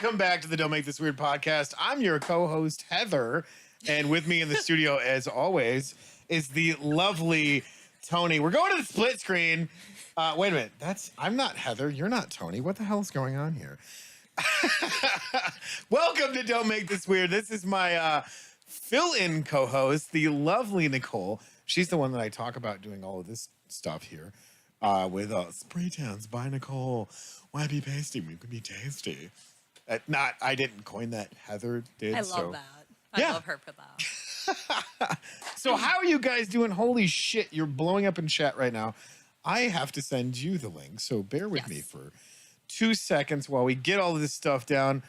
Welcome back to the Don't Make This Weird podcast. I'm your co-host, Heather. And with me in the studio, as always, is the lovely Tony. We're going to the split screen. Wait a minute. I'm not Heather. You're not Tony. What the hell is going on here? Welcome to Don't Make This Weird. This is my fill-in co-host, the lovely Nicole. She's the one that I talk about doing all of this stuff here with Spray Tans by Nicole. Why be pasty? We could be tasty. I didn't coin that. Heather did. I love that. I love her for that. So how are you guys doing? Holy shit, you're blowing up in chat right now. I have to send you the link, so bear with me for 2 seconds while we get all of this stuff down.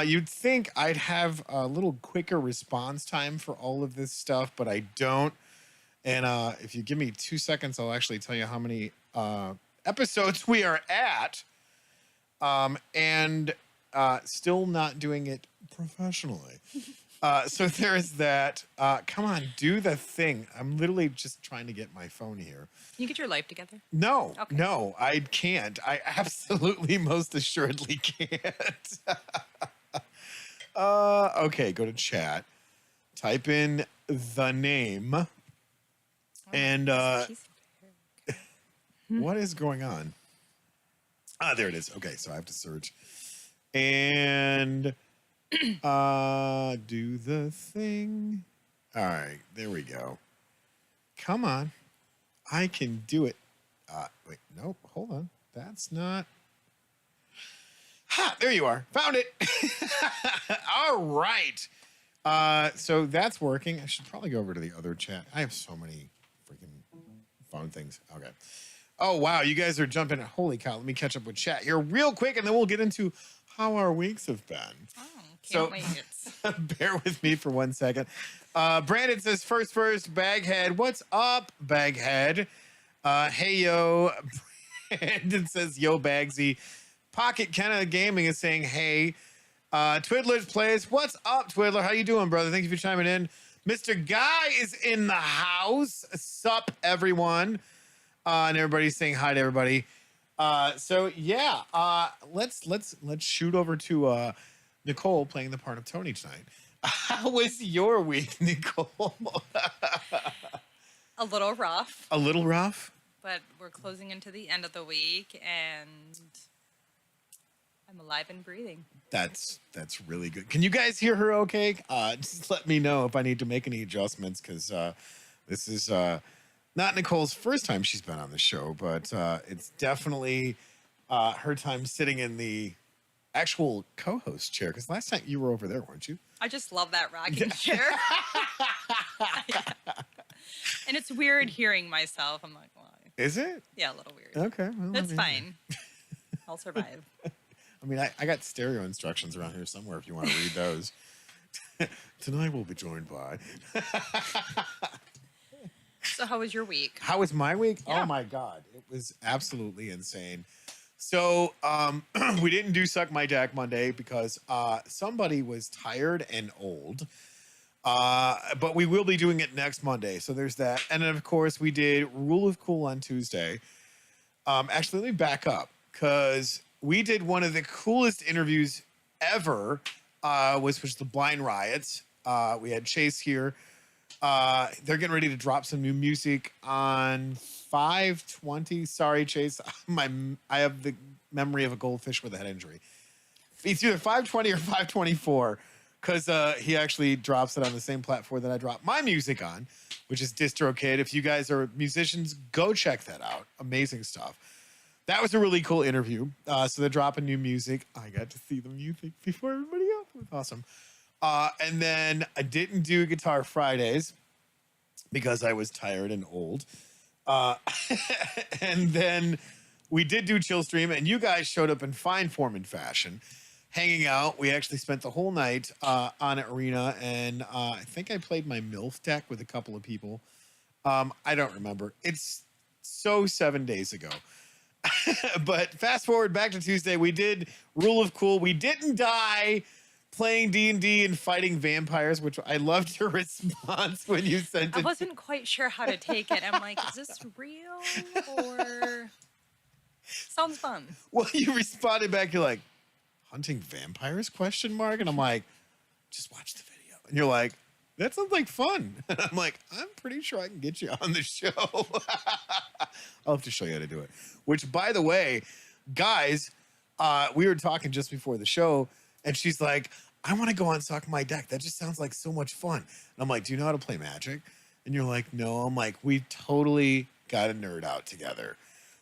You'd think I'd have a little quicker response time for all of this stuff, but I don't. And if you give me 2 seconds, I'll actually tell you how many episodes we are at. And still not doing it professionally. So there is that. Come on, do the thing. I'm literally just trying to get my phone here. Can you get your life together? No, I can't. I absolutely, most assuredly can't. Okay, go to chat. Type in the name. And what is going on? There it is. Okay, so I have to search. And do the thing. All right, there we go. Come on. I can do it. Wait, nope, hold on. That's not. Ha, there you are. Found it. All right. So that's working. I should probably go over to the other chat. I have so many freaking phone things. Okay. Oh, wow. You guys are jumping. Holy cow. Let me catch up with chat here real quick, and then we'll get into how our weeks have been. Oh, can't wait. Bear with me for 1 second. Brandon says, first, Baghead. What's up, Baghead? Hey, yo. Brandon says, yo, Bagsy. Pocket Kenna Gaming is saying, hey. Twiddler's Plays. What's up, Twiddler? How you doing, brother? Thank you for chiming in. Mr. Guy is in the house. Sup, everyone. And everybody's saying hi to everybody. So yeah, let's shoot over to Nicole playing the part of Tony tonight. How was your week, Nicole? A little rough. A little rough? But we're closing into the end of the week, and I'm alive and breathing. That's really good. Can you guys hear her okay? Just let me know if I need to make any adjustments, because this is not Nicole's first time she's been on the show, but it's definitely her time sitting in the actual co-host chair, because last time you were over there, weren't you? I just love that rocking chair. And it's weird hearing myself. I'm like, why? Is it? Yeah, a little weird. Okay. Well, That's fine. I'll survive. I mean, I got stereo instructions around here somewhere if you want to read those. Tonight we'll be joined by... So how was your week? How was my week? Yeah. Oh, my God. It was absolutely insane. So we didn't do Suck My Jack Monday because somebody was tired and old. But we will be doing it next Monday. So there's that. And then, of course, we did Rule of Cool on Tuesday. Actually, let me back up, because we did one of the coolest interviews ever, which was the Blind Riots. We had Chase here. They're getting ready to drop some new music on 5/20. Sorry, Chase. I have the memory of a goldfish with a head injury. It's either 5/20 or 5/24, because he actually drops it on the same platform that I drop my music on, which is DistroKid. If you guys are musicians, go check that out. Amazing stuff. That was a really cool interview. So they're dropping new music. I got to see the music before everybody else. It was awesome. And then I didn't do Guitar Fridays because I was tired and old. And then we did do Chill Stream, and you guys showed up in fine form and fashion, hanging out. We actually spent the whole night on Arena, and I think I played my MILF deck with a couple of people. I don't remember. It's so 7 days ago. But fast forward back to Tuesday, we did Rule of Cool. We didn't die playing D&D and fighting vampires, which I loved your response when you sent it. I wasn't quite sure how to take it. I'm like, is this real or sounds fun? Well, you responded back. You're like, hunting vampires, question mark? And I'm like, just watch the video. And you're like, that sounds like fun. And I'm like, I'm pretty sure I can get you on the show. I'll have to show you how to do it. Which, by the way, guys, we were talking just before the show, and she's like, I want to go on Suck My Deck. That just sounds like so much fun. And I'm like, do you know how to play Magic? And you're like, no. I'm like, we totally got to nerd out together.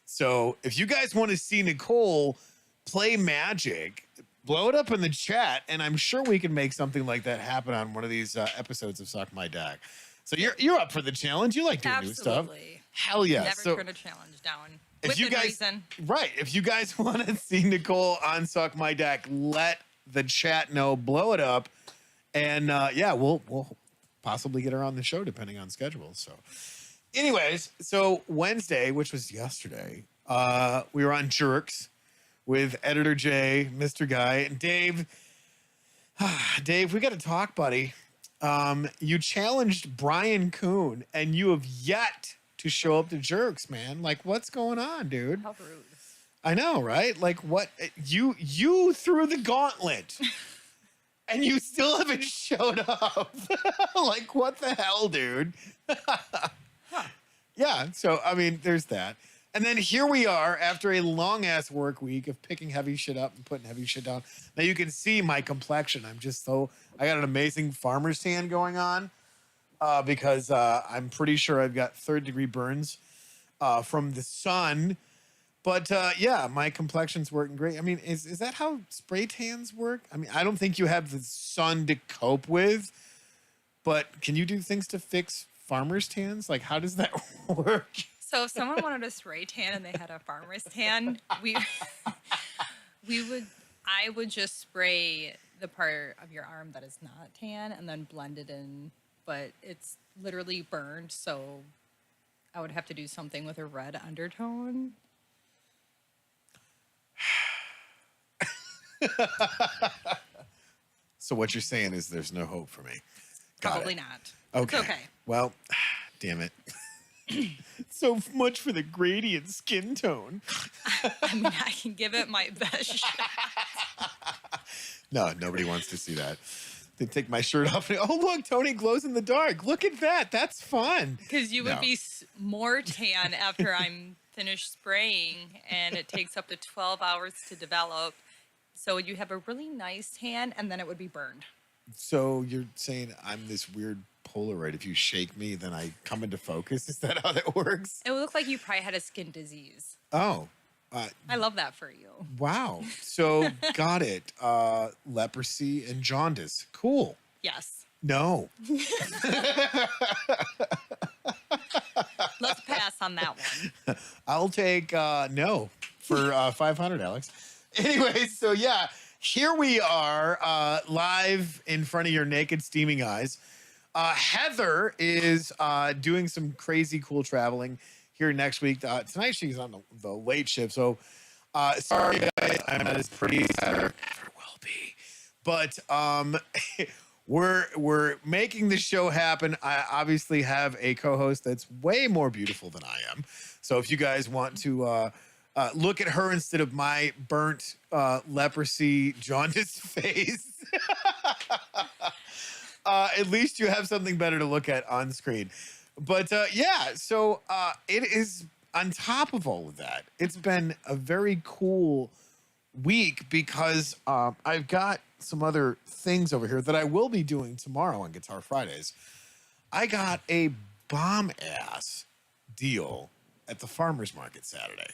So if you guys want to see Nicole play Magic, blow it up in the chat, and I'm sure we can make something like that happen on one of these episodes of Suck My Deck. So you're up for the challenge. You like doing new stuff. Absolutely. Hell yeah. Never So turn a challenge down. if you guys, reason. right, if you guys want to see Nicole on Suck My Deck, let the chat know, blow it up, and yeah, we'll possibly get her on the show depending on schedule. So anyways, so Wednesday, which was yesterday, we were on Jerks with Editor J, Mr. Guy, and Dave. Dave, we got to talk, buddy. You challenged Brian Kuhn, and you have yet to show up to Jerks, man. Like, what's going on, dude? How rude. I know, right? Like, what? You threw the gauntlet, and you still haven't showed up. Like, what the hell, dude? Yeah, so, I mean, there's that. And then here we are after a long-ass work week of picking heavy shit up and putting heavy shit down. Now, you can see my complexion. I got an amazing farmer's tan going on because I'm pretty sure I've got third-degree burns from the sun. But yeah, my complexion's working great. I mean, is that how spray tans work? I mean, I don't think you have the sun to cope with, but can you do things to fix farmer's tans? Like, how does that work? So if someone wanted a spray tan and they had a farmer's tan, I would just spray the part of your arm that is not tan and then blend it in, but it's literally burned, so I would have to do something with a red undertone. So what you're saying is there's no hope for me. Probably not. Okay. It's okay. Well, damn it. So much for the gradient skin tone. I mean, I can give it my best shot. No, nobody wants to see that. They take my shirt off and, oh, look, Tony glows in the dark. Look at that. That's fun. Because you would be more tan after I'm finished spraying, and it takes up to 12 hours to develop. So you have a really nice tan, and then it would be burned. So you're saying I'm this weird Polaroid. If you shake me, then I come into focus. Is that how that works? It would look like you probably had a skin disease. Oh. I love that for you. Wow. So got it. Leprosy and jaundice. Cool. Yes. No. Let's pass on that one. I'll take no for 500, Alex. Anyway, so yeah, here we are live in front of your naked, steaming eyes. Heather is doing some crazy cool traveling here next week. Tonight she's on the late shift, so sorry guys, I'm not as pretty as I ever will be. But we're making the show happen. I obviously have a co-host that's way more beautiful than I am. So if you guys want to look at her instead of my burnt leprosy jaundice face, at least you have something better to look at on screen. But yeah, so it is on top of all of that. It's been a very cool week because I've got some other things over here that I will be doing tomorrow on Guitar Fridays. I got a bomb-ass deal at the farmer's market Saturday.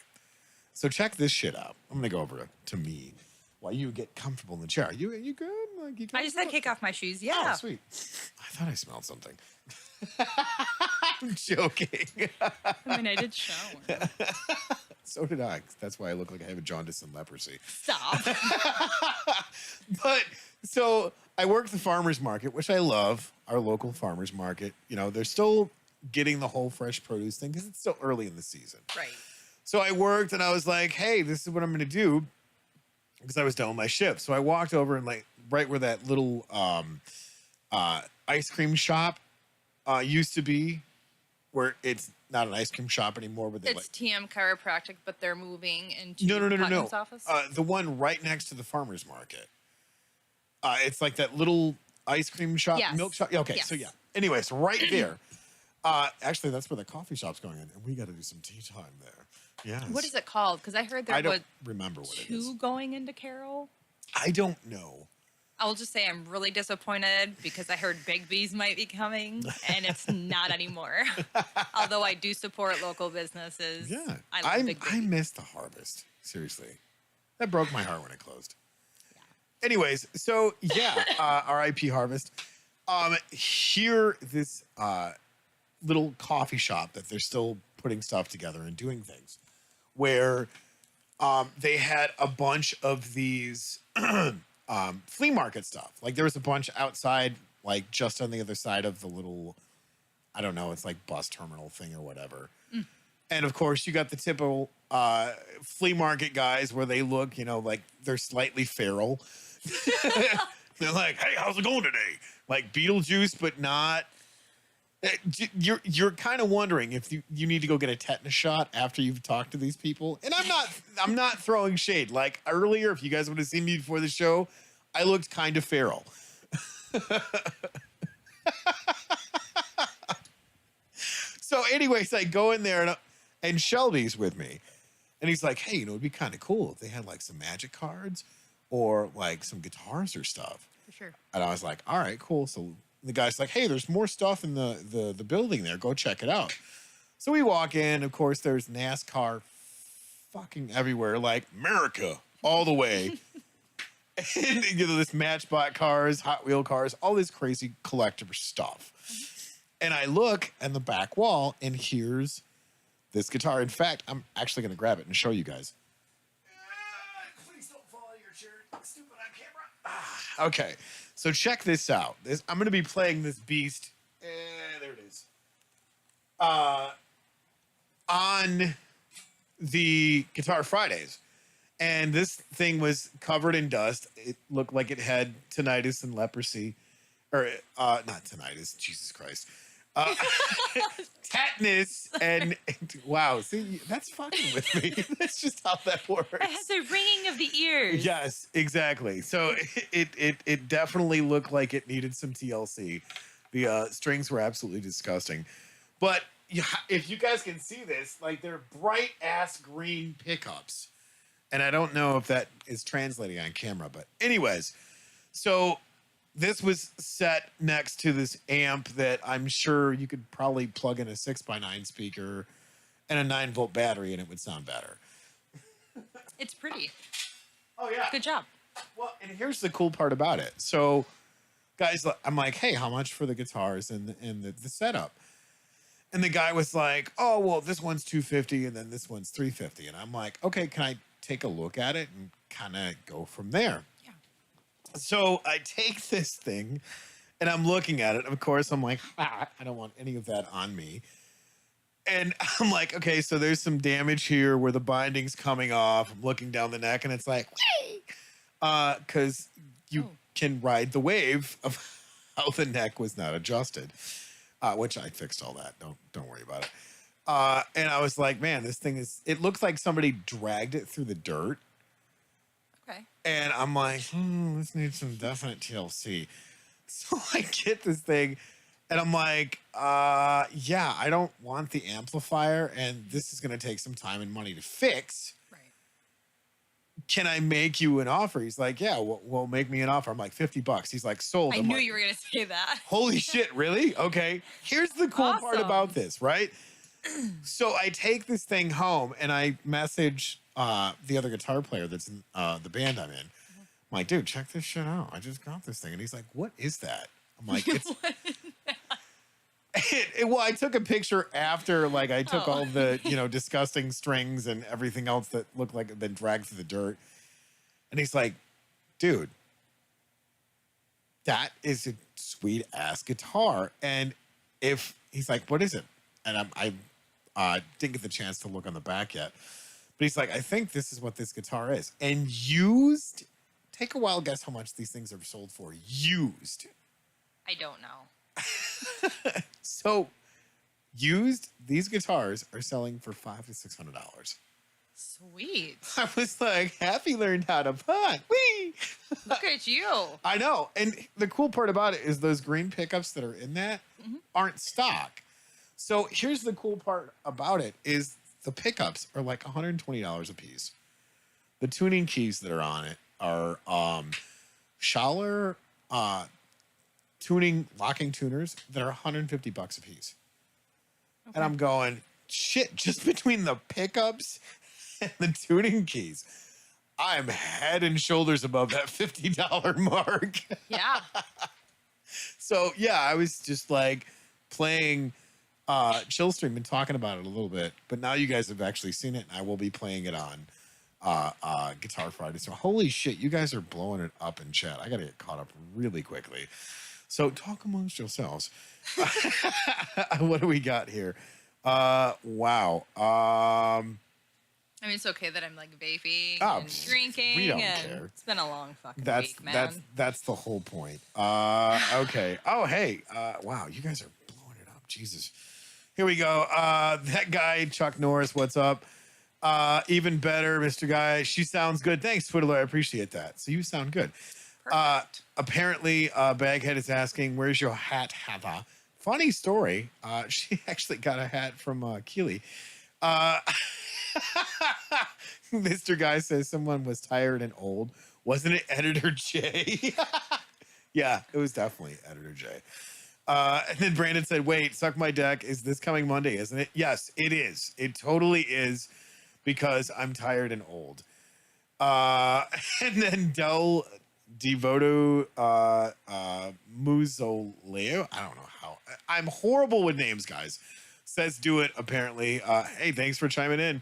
So check this shit out. I'm going to go over to me while you get comfortable in the chair. You good? Like, you I just had to kick off my shoes. Yeah. Oh, sweet. I thought I smelled something. I'm joking. I mean, I did shower. So did I. That's why I look like I have a jaundice and leprosy. Stop. But so I work the farmer's market, which I love, our local farmer's market. You know, they're still getting the whole fresh produce thing because it's still early in the season. Right. So I worked and I was like, hey, this is what I'm going to do because I was done with my shift. So I walked over and like right where that little ice cream shop used to be where it's not an ice cream shop anymore, but they It's TM Chiropractic, but they're moving into no. Putnam's office. The one right next to the farmer's market. It's like that little ice cream shop, Yes. milk shop. Yeah, okay, Yes. so yeah. Anyways, right there. Actually, that's where the coffee shop's going in, and we got to do some tea time there. Yes. What is it called? Because I heard there I don't was remember what it is. two going into Carroll. I don't know. I will just say I'm really disappointed because I heard Big B's might be coming, and it's not anymore. Although I do support local businesses. Yeah, I love Big B. I missed the Harvest. Seriously, that broke my heart when it closed. Anyways, so yeah, R.I.P. Harvest. Here, this little coffee shop that they're still putting stuff together and doing things, where they had a bunch of these flea market stuff. Like there was a bunch outside, like just on the other side of the little, I don't know, it's like bus terminal thing or whatever. And of course, you got the typical flea market guys where they look, like they're slightly feral. They're like, "Hey, how's it going today?" Like Beetlejuice, but not. You're kind of wondering if you need to go get a tetanus shot after you've talked to these people. And I'm not throwing shade. Like earlier, if you guys would have seen me before the show, I looked kind of feral. So, anyways, I go in there and Shelby's with me, and he's like, "Hey, it'd be kind of cool if they had like some magic cards or like some guitars or stuff." For sure. And I was like, "All right, cool." So the guy's like, "Hey, there's more stuff in the building there. Go check it out." So we walk in. Of course, there's NASCAR fucking everywhere, like America all the way. And this Matchbox cars, Hot Wheel cars, all this crazy collector stuff. And I look in the back wall, and here's this guitar. In fact, I'm actually going to grab it and show you guys. Please don't fall out of your chair, stupid on camera. Okay, so check this out. I'm going to be playing this beast. There it is. On the Guitar Fridays. And this thing was covered in dust. It looked like it had tinnitus and leprosy. Or, not tinnitus, Jesus Christ. Tetanus and wow, see, that's fucking with me. That's just how that works. It has a ringing of the ears. Yes, exactly. So it definitely looked like it needed some TLC. The strings were absolutely disgusting. But if you guys can see this, like they're bright ass green pickups. And I don't know if that is translating on camera, but anyways, so this was set next to this amp that I'm sure you could probably plug in a 6x9 speaker and a 9-volt battery and it would sound better. It's pretty. Oh, yeah. Good job. Well, and here's the cool part about it. So, guys, I'm like, "Hey, how much for the guitars and the setup?" And the guy was like, "Oh, well, this one's $250 and then this one's $350." And I'm like, "Okay, can I take a look at it and kind of go from there?" Yeah. So I take this thing and I'm looking at it. Of course, I'm like, I don't want any of that on me. And I'm like, okay, so there's some damage here where the binding's coming off. I'm looking down the neck and it's like, because you can ride the wave of how the neck was not adjusted, which I fixed all that. Don't worry about it. And I was like, man, this thing it looks like somebody dragged it through the dirt. Okay. And I'm like, this needs some definite TLC. So I get this thing and I'm like, yeah, I don't want the amplifier and this is going to take some time and money to fix. Right. Can I make you an offer? He's like, yeah, well, make me an offer. I'm like, $50. He's like, sold. I I'm knew like, you were going to say that. holy shit, really? Okay. Here's the cool part Awesome. about this, right? So I take this thing home and I message the other guitar player that's in the band I'm in. I'm like, dude, check this shit out. I just got this thing. And he's like, what is that? I'm like, it's... well, I took a picture after, like, I took all the, disgusting strings and everything else that looked like it had been dragged through the dirt. And he's like, dude, that is a sweet ass guitar. And if he's like, what is it? And I didn't get the chance to look on the back yet. But he's like, I think this is what this guitar is. And used, take a wild guess how much these things are sold for. Used. I don't know. So Used, these guitars are selling for $500 to $600. Sweet. I was like, Happy learned how to putt. Whee! Look at you. I know. And the cool part about it is those green pickups that are in that aren't stock. So here's the cool part about it is the pickups are like $120 a piece. The tuning keys that are on it are Schaller tuning locking tuners that are $150 a piece. Okay. And I'm going, shit, just between the pickups and the tuning keys, I'm head and shoulders above that $50 mark. Yeah. So yeah, I was just like playing Chillstream and talking about it a little bit, but now you guys have actually seen it, and I will be playing it on Guitar Friday. So holy shit, you guys are blowing it up in chat. I gotta get caught up really quickly. So talk amongst yourselves. What do we got here? Wow. I mean, it's okay that I'm like vaping Oh, and drinking. we don't and care. It's been a long fucking week, man. That's the whole point. Okay. Oh, hey. Wow, you guys are blowing it up. Jesus. Here we go. That guy, Chuck Norris, what's up? Even better, Mr. Guy. She sounds good. Thanks, Twiddler. I appreciate that. So you sound good. Apparently, Baghead is asking, where's your hat, Heather? Funny story. She actually got a hat from Keeley. Mr. Guy says someone was tired and old. Wasn't it Editor J? Yeah, it was definitely Editor J. And then Brandon said, wait, Suck My Deck is this coming Monday, isn't it? Yes, it is. It totally is, because I'm tired and old. And then Del Devoto Muzoleo, I don't know how. I'm horrible with names, guys. Says do it, apparently. Hey, thanks for chiming in.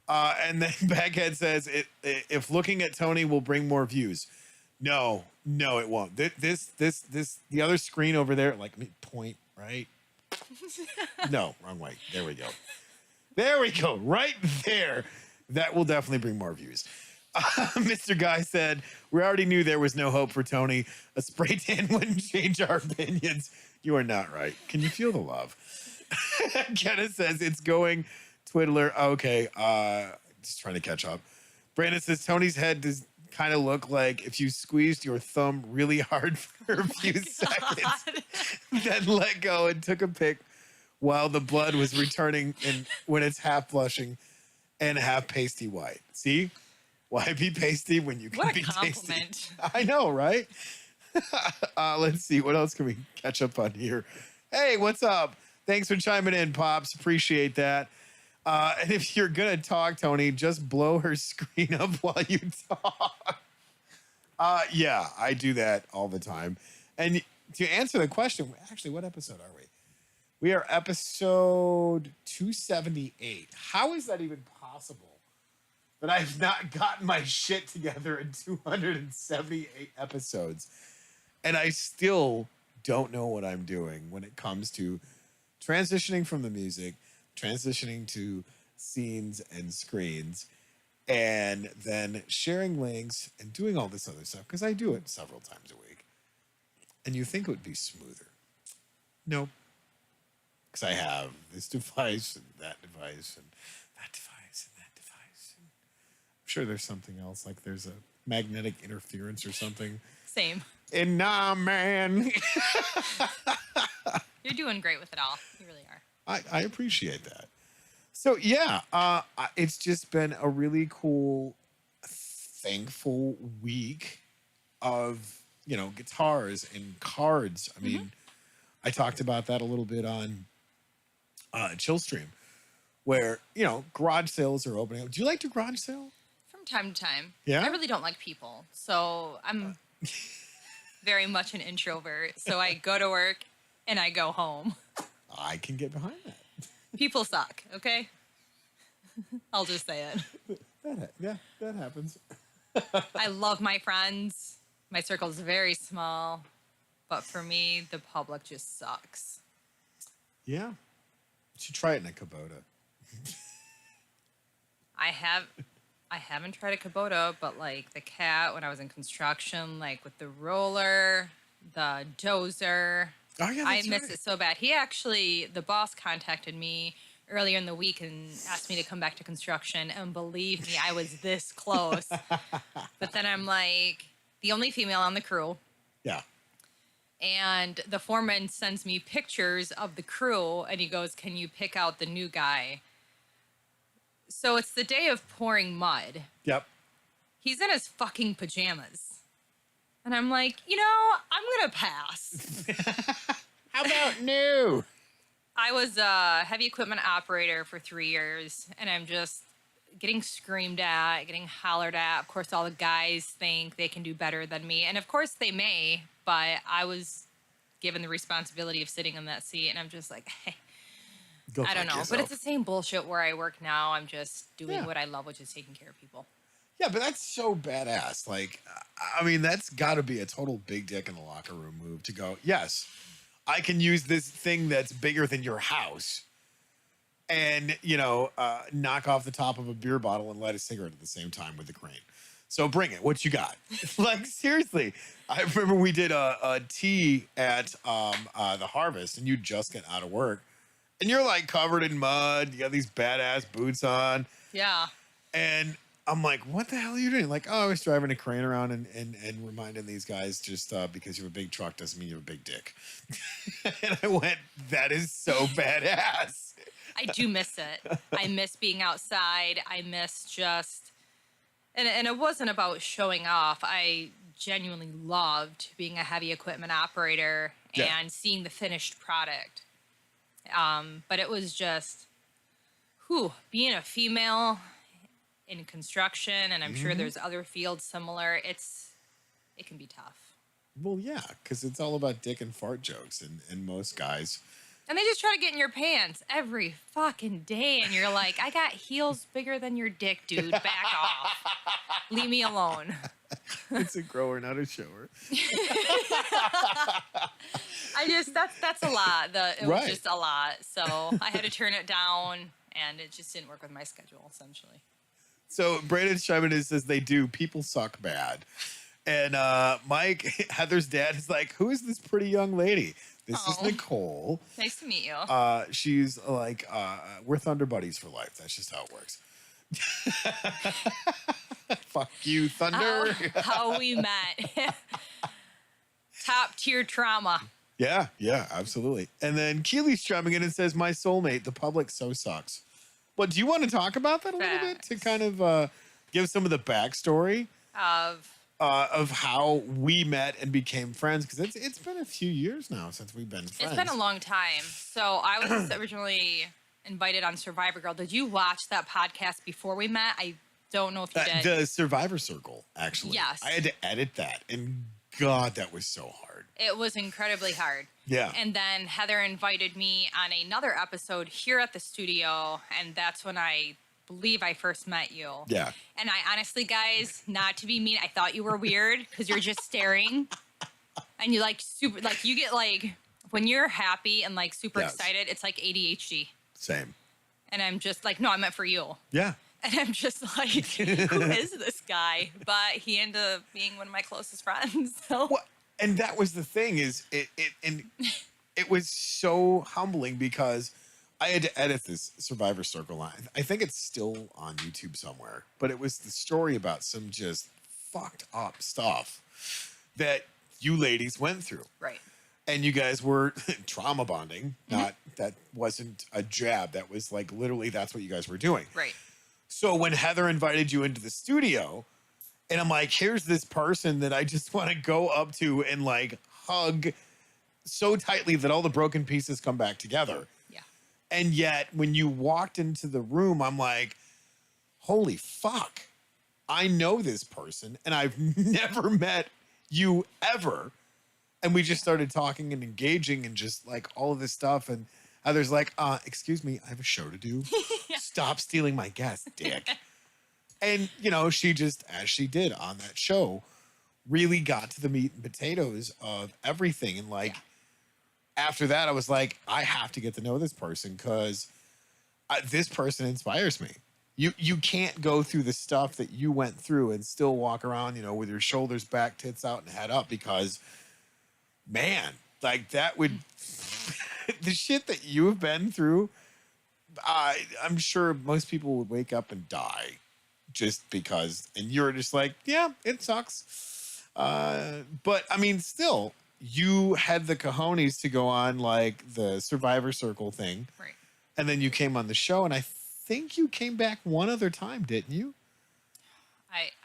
And then Baghead says, if looking at Tony will bring more views. No, it won't. The other screen over there, like point, right? No, wrong way. There we go. Right there. That will definitely bring more views. Mr. Guy said, we already knew there was no hope for Tony. A spray tan wouldn't change our opinions. You are not right. Can you feel the love? Kenneth says it's going. Twiddler. Okay. Just trying to catch up. Brandon says Tony's head does kind of look like if you squeezed your thumb really hard for a few seconds, then let go and took a pic while the blood was returning and when it's half blushing and half pasty white. See? Why be pasty when you can be tasty? I know, right? Let's see. What else can we catch up on here? Hey, what's up? Thanks for chiming in, Pops. Appreciate that. And if you're going to talk, Tony, just blow her screen up while you talk. Yeah, I do that all the time. And to answer the question, actually, what episode are we? We are episode 278. How is that even possible that I've not gotten my shit together in 278 episodes? And I still don't know what I'm doing when it comes to transitioning from the music, transitioning to scenes and screens, and then sharing links and doing all this other stuff, because I do it several times a week. And you think it would be smoother. No. Because I have this device and that device and that device and that device. And I'm sure there's something else, like there's a magnetic interference or something. Same. And nah, man. You're doing great with it all. You really are. I appreciate that. So yeah, it's just been a really cool, thankful week of, guitars and cards. I mean, I talked about that a little bit on Chillstream, where, garage sales are opening up. Do you like to garage sale? From time to time. Yeah? I really don't like people. So I'm very much an introvert. So I go to work and I go home. I can get behind that. People suck, okay? I'll just say it. That happens. I love my friends. My circle is very small. But for me, the public just sucks. Yeah. You should try it in a Kubota. I haven't tried a Kubota, but like the cat when I was in construction, like with the roller, the dozer, Oh yeah, I that's miss right. it so bad. The boss contacted me earlier in the week and asked me to come back to construction. And believe me, I was this close. But then I'm like the only female on the crew. Yeah. And the foreman sends me pictures of the crew and he goes, "Can you pick out the new guy?" So it's the day of pouring mud. Yep. He's in his fucking pajamas. And I'm like, I'm going to pass. How about new? I was a heavy equipment operator for 3 years, and I'm just getting screamed at, getting hollered at. Of course, all the guys think they can do better than me. And of course, they may, but I was given the responsibility of sitting in that seat, and I'm just like, hey, Go I don't fuck know. yourself. But it's the same bullshit where I work now. I'm just doing Yeah. what I love, which is taking care of people. Yeah, but that's so badass. Like, I mean, that's got to be a total big dick in the locker room move to go, yes, I can use this thing that's bigger than your house and, knock off the top of a beer bottle and light a cigarette at the same time with the crane. So bring it. What you got? Like, seriously. I remember we did a tea at the Harvest and you just get out of work and you're like covered in mud. You got these badass boots on. Yeah. And I'm like, what the hell are you doing? Like, oh, I was driving a crane around and reminding these guys just because you have a big truck doesn't mean you have a big dick. And I went, that is so badass. I do miss it. I miss being outside. I miss just, and it wasn't about showing off. I genuinely loved being a heavy equipment operator Yeah. and seeing the finished product. But it was just, being a female in construction, and I'm sure there's other fields similar. It can be tough. Well, yeah, because it's all about dick and fart jokes, and most guys. And they just try to get in your pants every fucking day, and you're like, I got heels bigger than your dick, dude. Back off. Leave me alone. It's a grower, not a shower. That's a lot. It Right. was just a lot. So I had to turn it down, and it just didn't work with my schedule, essentially. So Brandon Scheiman says they do. People suck bad. And Mike, Heather's dad, is like, who is this pretty young lady? This is Oh. Nicole. Nice to meet you. She's like, we're Thunder Buddies for life. That's just how it works. Fuck you, Thunder. How we met. Top tier trauma. Yeah, absolutely. And then Keely's chiming in and says, my soulmate, the public so sucks. But do you want to talk about that a little bit to Facts. kind of give some of the backstory Of of how we met and became friends? Because it's been a few years now since we've been friends. It's been a long time. So I was originally invited on Survivor Girl. Did you watch that podcast before we met? I don't know if you did. The Survivor Circle, actually. Yes. I had to edit that, and God, that was so hard. It was incredibly hard. Yeah. And then Heather invited me on another episode here at the studio, and that's when I believe I first met you. Yeah. And I honestly, guys, not to be mean, I thought you were weird because you're just staring. And you you get like, when you're happy and like super Yes. excited, it's like ADHD. Same. And I'm just like, no, I meant for you. Yeah. And I'm just like, who is this guy? But he ended up being one of my closest friends. So Well, and that was the thing is it was so humbling because I had to edit this Survivor Circle line. I think it's still on YouTube somewhere, but it was the story about some just fucked up stuff that you ladies went through. right. And you guys were trauma bonding. Not that wasn't a jab. That was like literally that's what you guys were doing. Right. So when Heather invited you into the studio, and I'm like, here's this person that I just want to go up to and like hug so tightly that all the broken pieces come back together. Yeah. And yet when you walked into the room, I'm like, holy fuck. I know this person and I've never met you ever. And we just started talking and engaging and just like all of this stuff. And Heather's like, excuse me, I have a show to do. Stop stealing my guest, dick. And, she just, as she did on that show, really got to the meat and potatoes of everything. And like, after that, I was like, I have to get to know this person because this person inspires me. You can't go through the stuff that you went through and still walk around, with your shoulders back, tits out, and head up because, man, Like that would the shit that you have been through. I'm sure most people would wake up and die just because, and you're just like, yeah, it sucks. But I mean, still, you had the cojones to go on like the Survivor Circle thing, Right. and then you came on the show, and I think you came back one other time, didn't you?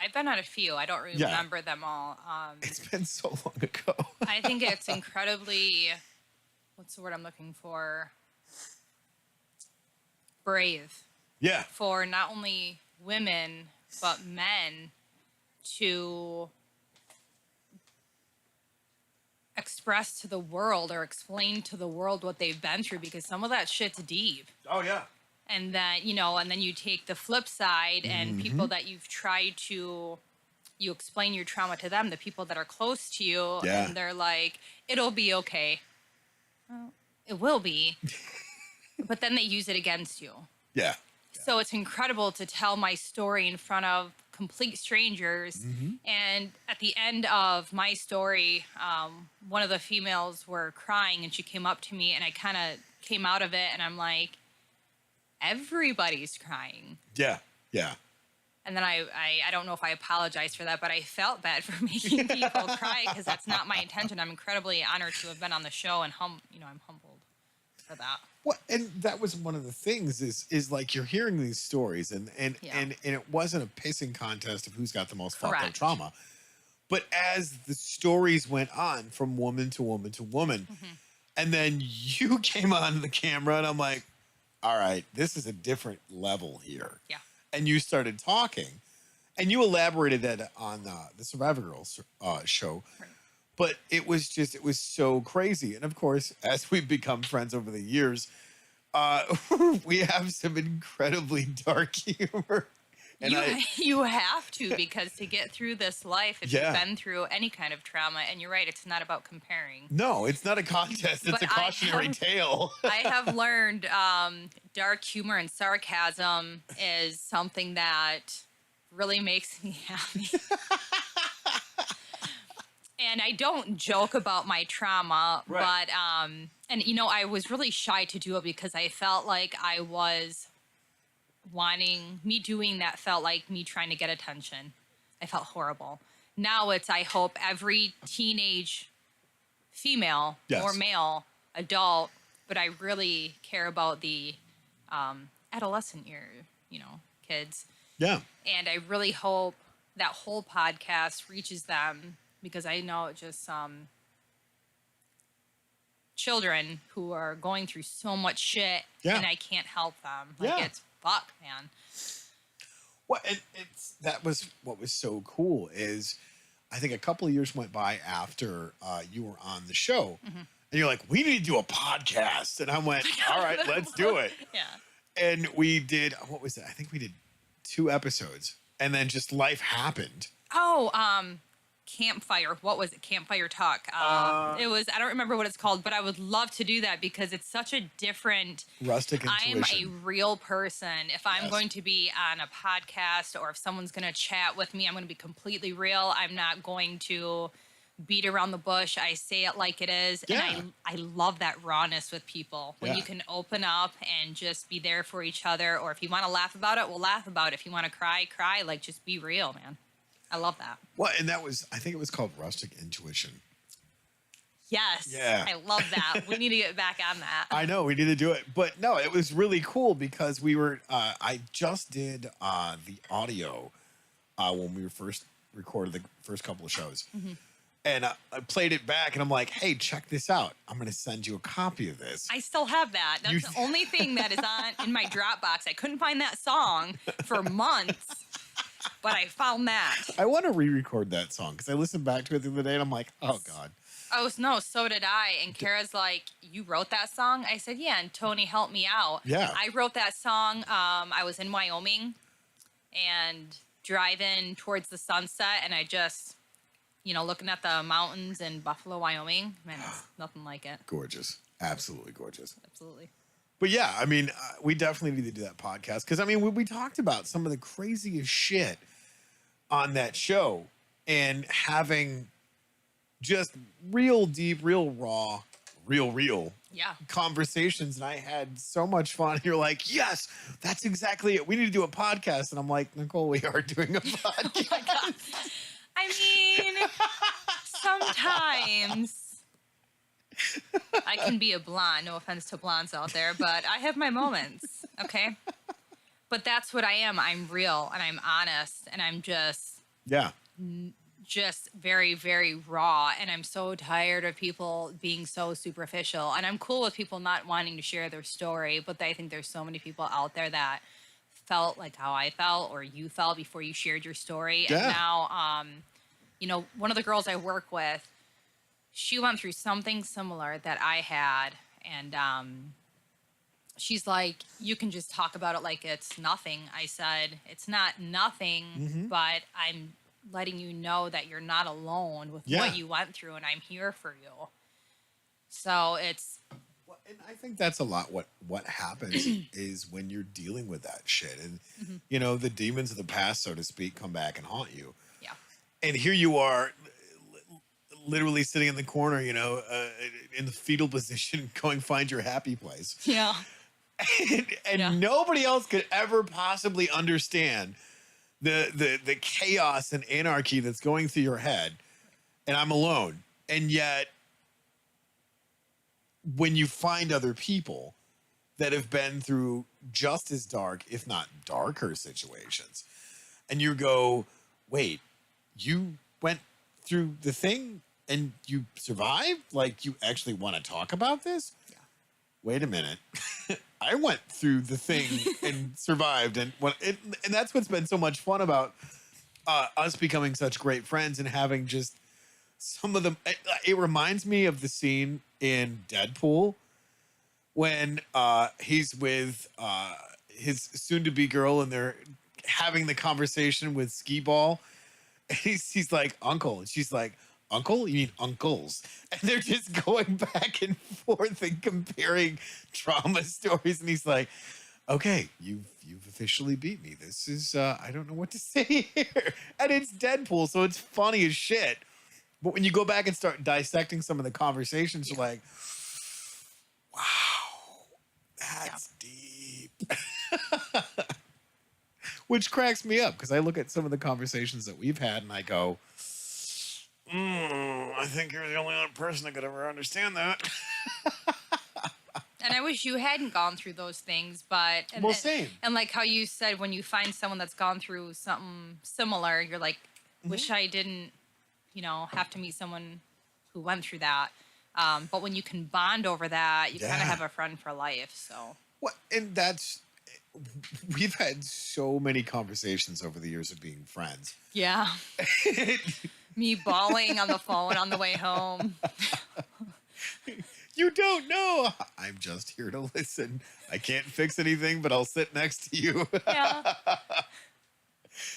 I've been on a few. I don't remember them all. It's been so long ago. I think it's incredibly, what's the word I'm looking for? Brave Yeah. for not only women but men to express to the world or explain to the world what they've been through, because some of that shit's deep. Oh yeah. And then, and then you take the flip side and people that you've tried to, you explain your trauma to them, the people that are close to you, Yeah. and they're like, it'll be okay. Well, it will be. But then they use it against you. Yeah. So it's incredible to tell my story in front of complete strangers. And at the end of my story, one of the females were crying and she came up to me and I kind of came out of it and I'm like, everybody's crying. Yeah. Yeah. And then I don't know if I apologized for that, but I felt bad for making people cry because that's not my intention. I'm incredibly honored to have been on the show and I'm humbled for that. Well, and that was one of the things is like you're hearing these stories and it wasn't a pissing contest of who's got the most fucked up trauma. But as the stories went on from woman to woman to woman, and then you came on the camera and I'm like, all right, this is a different level here. Yeah. And you started talking and you elaborated that on the Survivor Girls show. Right. But it was so crazy. And of course, as we've become friends over the years, we have some incredibly dark humor. And you have to, because to get through this life, if you've been through any kind of trauma, and you're right, it's not about comparing. No, it's not a contest. It's a cautionary tale. I have learned dark humor and sarcasm is something that really makes me happy. And I don't joke about my trauma, but, and I was really shy to do it because I felt like I was doing that felt like me trying to get attention. I felt horrible. Now I hope every teenage female or male, adult, but I really care about the adolescent kids. Yeah. And I really hope that whole podcast reaches them, because I know just children who are going through so much shit and I can't help them. It's fuck, man. Well, that was what was so cool is I think a couple of years went by after you were on the show and you're like, we need to do a podcast. And I went, all right, let's do it. Yeah. And we did, what was it? I think we did 2 episodes and then just life happened. Oh, Campfire. What was it? Campfire Talk. It was, I don't remember what it's called, but I would love to do that because it's such a different rustic intuition. I'm a real person. If I'm going to be on a podcast or if someone's going to chat with me, I'm going to be completely real. I'm not going to beat around the bush. I say it like it is. And I love that rawness with people when you can open up and just be there for each other. Or if you want to laugh about it, we'll laugh about it. If you want to cry, cry. Like, just be real, man. I love that. Well, and that was, I think it was called Rustic Intuition. Yes. Yeah. I love that. We need to get back on that. I know, we need to do it. But no, it was really cool because we were, I just did the audio when we were first recorded the first couple of shows. And I played it back and I'm like, hey, check this out. I'm going to send you a copy of this. I still have that. That's the only thing that is in my Dropbox. I couldn't find that song for months. But I found that. I want to re-record that song because I listened back to it the other day and I'm like, oh, God. Oh, no, so did I. And Kara's like, you wrote that song? I said, yeah, and Tony helped me out. Yeah. I wrote that song. I was in Wyoming and driving towards the sunset, and I just, looking at the mountains in Buffalo, Wyoming. Man, it's nothing like it. Gorgeous. Absolutely gorgeous. Absolutely. But yeah, I mean, we definitely need to do that podcast because, I mean, we talked about some of the craziest shit on that show and having just real deep, real raw, real Yeah. conversations. And I had so much fun. You're like, yes, that's exactly it. We need to do a podcast. And I'm like, Nicole, we are doing a podcast. Oh my God. I mean, sometimes I can be a blonde. No offense to blondes out there, but I have my moments. Okay. But that's what I am. I'm real and I'm honest and I'm Yeah. just very, very raw. And I'm so tired of people being so superficial. And I'm cool with people not wanting to share their story, but I think there's so many people out there that felt like how I felt or you felt before you shared your story. Yeah. And now, one of the girls I work with, she went through something similar that I had. And she's like, you can just talk about it like it's nothing. I said, it's not nothing, but I'm letting you know that you're not alone with what you went through and I'm here for you. So it's... Well, and I think that's a lot what happens is when you're dealing with that shit. And, the demons of the past, so to speak, come back and haunt you. Yeah. And here you are literally sitting in the corner, in the fetal position, going find your happy place. Yeah. And nobody else could ever possibly understand the chaos and anarchy that's going through your head. And I'm alone. And yet, when you find other people that have been through just as dark, if not darker situations, and you go, wait, you went through the thing and you survived? Like, you actually want to talk about this? Yeah. Wait a minute. I went through the thing and survived. And that's what's been so much fun about us becoming such great friends and having just some of them. It reminds me of the scene in Deadpool when he's with his soon-to-be girl and they're having the conversation with Skee Ball. And he's like, uncle. And she's like, uncle? You mean uncles? And they're just going back and forth and comparing trauma stories. And he's like, okay, you've officially beat me. This is, I don't know what to say here. And it's Deadpool, so it's funny as shit. But when you go back and start dissecting some of the conversations, you're like, wow, that's deep. Which cracks me up because I look at some of the conversations that we've had and I go, I think you're the only other person that could ever understand that. And I wish you hadn't gone through those things, but... Well, same. And like how you said, when you find someone that's gone through something similar, you're like, wish I didn't, have to meet someone who went through that. But when you can bond over that, you kind of have a friend for life, so... Well, and that's... We've had so many conversations over the years of being friends. Yeah. Me bawling on the phone on the way home. You don't know. I'm just here to listen. I can't fix anything, but I'll sit next to you. Yeah.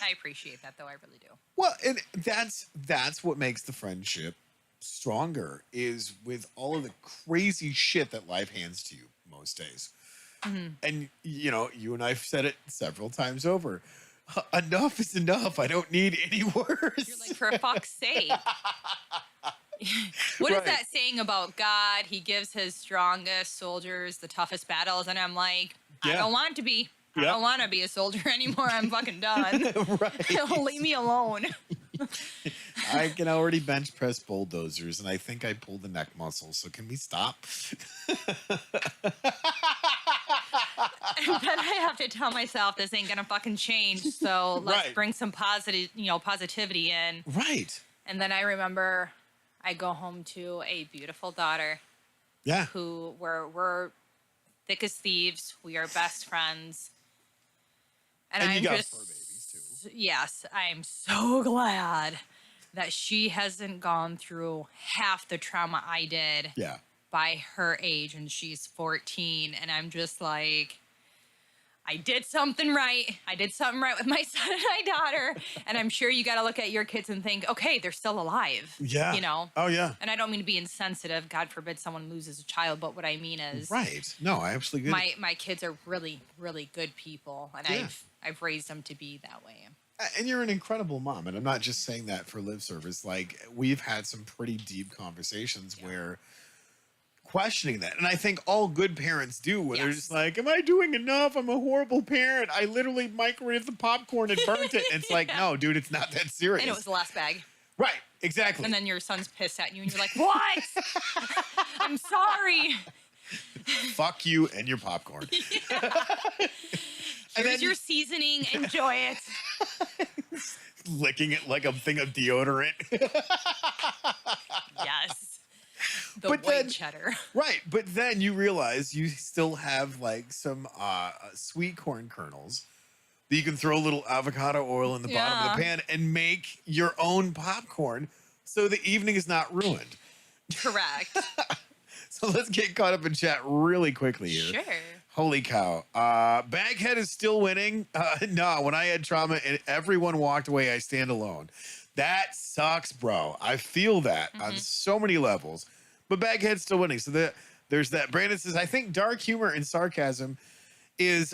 I appreciate that, though. I really do. Well, and that's what makes the friendship stronger, is with all of the crazy shit that life hands to you most days. And, you and I've said it several times over. Enough is enough. I don't need any worse. You're like, for fuck's sake. What is that saying about God? He gives his strongest soldiers the toughest battles. And I'm like, I don't want to be. I don't want to be a soldier anymore. I'm fucking done. Right. Leave me alone. I can already bench press bulldozers, and I think I pulled the neck muscle. So can we stop? And then I have to tell myself this ain't gonna fucking change. So let's bring some positivity in. Right. And then I remember I go home to a beautiful daughter. Yeah. Who we're thick as thieves. We are best friends. And I'm you got just fur babies too. Yes, I'm so glad that she hasn't gone through half the trauma I did. Yeah. By her age, and she's 14, and I'm just like, I did something right. I did something right with my son and my daughter. And I'm sure you got to look at your kids and think, okay, they're still alive. Yeah. Oh, yeah. And I don't mean to be insensitive. God forbid someone loses a child. But what I mean is... Right. No, I absolutely agree. My kids are really, really good people. And I've raised them to be that way. And you're an incredible mom. And I'm not just saying that for lip service. Like, we've had some pretty deep conversations where questioning that. And I think all good parents do, where they're just like, am I doing enough? I'm a horrible parent. I literally microwaved the popcorn and burnt it. And it's like, no, dude, it's not that serious. And it was the last bag. Right, exactly. And then your son's pissed at you and you're like, what? I'm sorry. Fuck you and your popcorn. Here's then your seasoning. Enjoy it. licking it like a thing of deodorant. Yes. The But white then- cheddar. Right, but then you realize you still have like some sweet corn kernels that you can throw a little avocado oil in the bottom of the pan and make your own popcorn so the evening is not ruined. Correct. So let's get caught up in chat really quickly here. Sure. Holy cow. Baghead is still winning. No, when I had trauma and everyone walked away, I stand alone. That sucks, bro. I feel that on so many levels. But Baghead's still winning. So there's that. Brandon says, I think dark humor and sarcasm is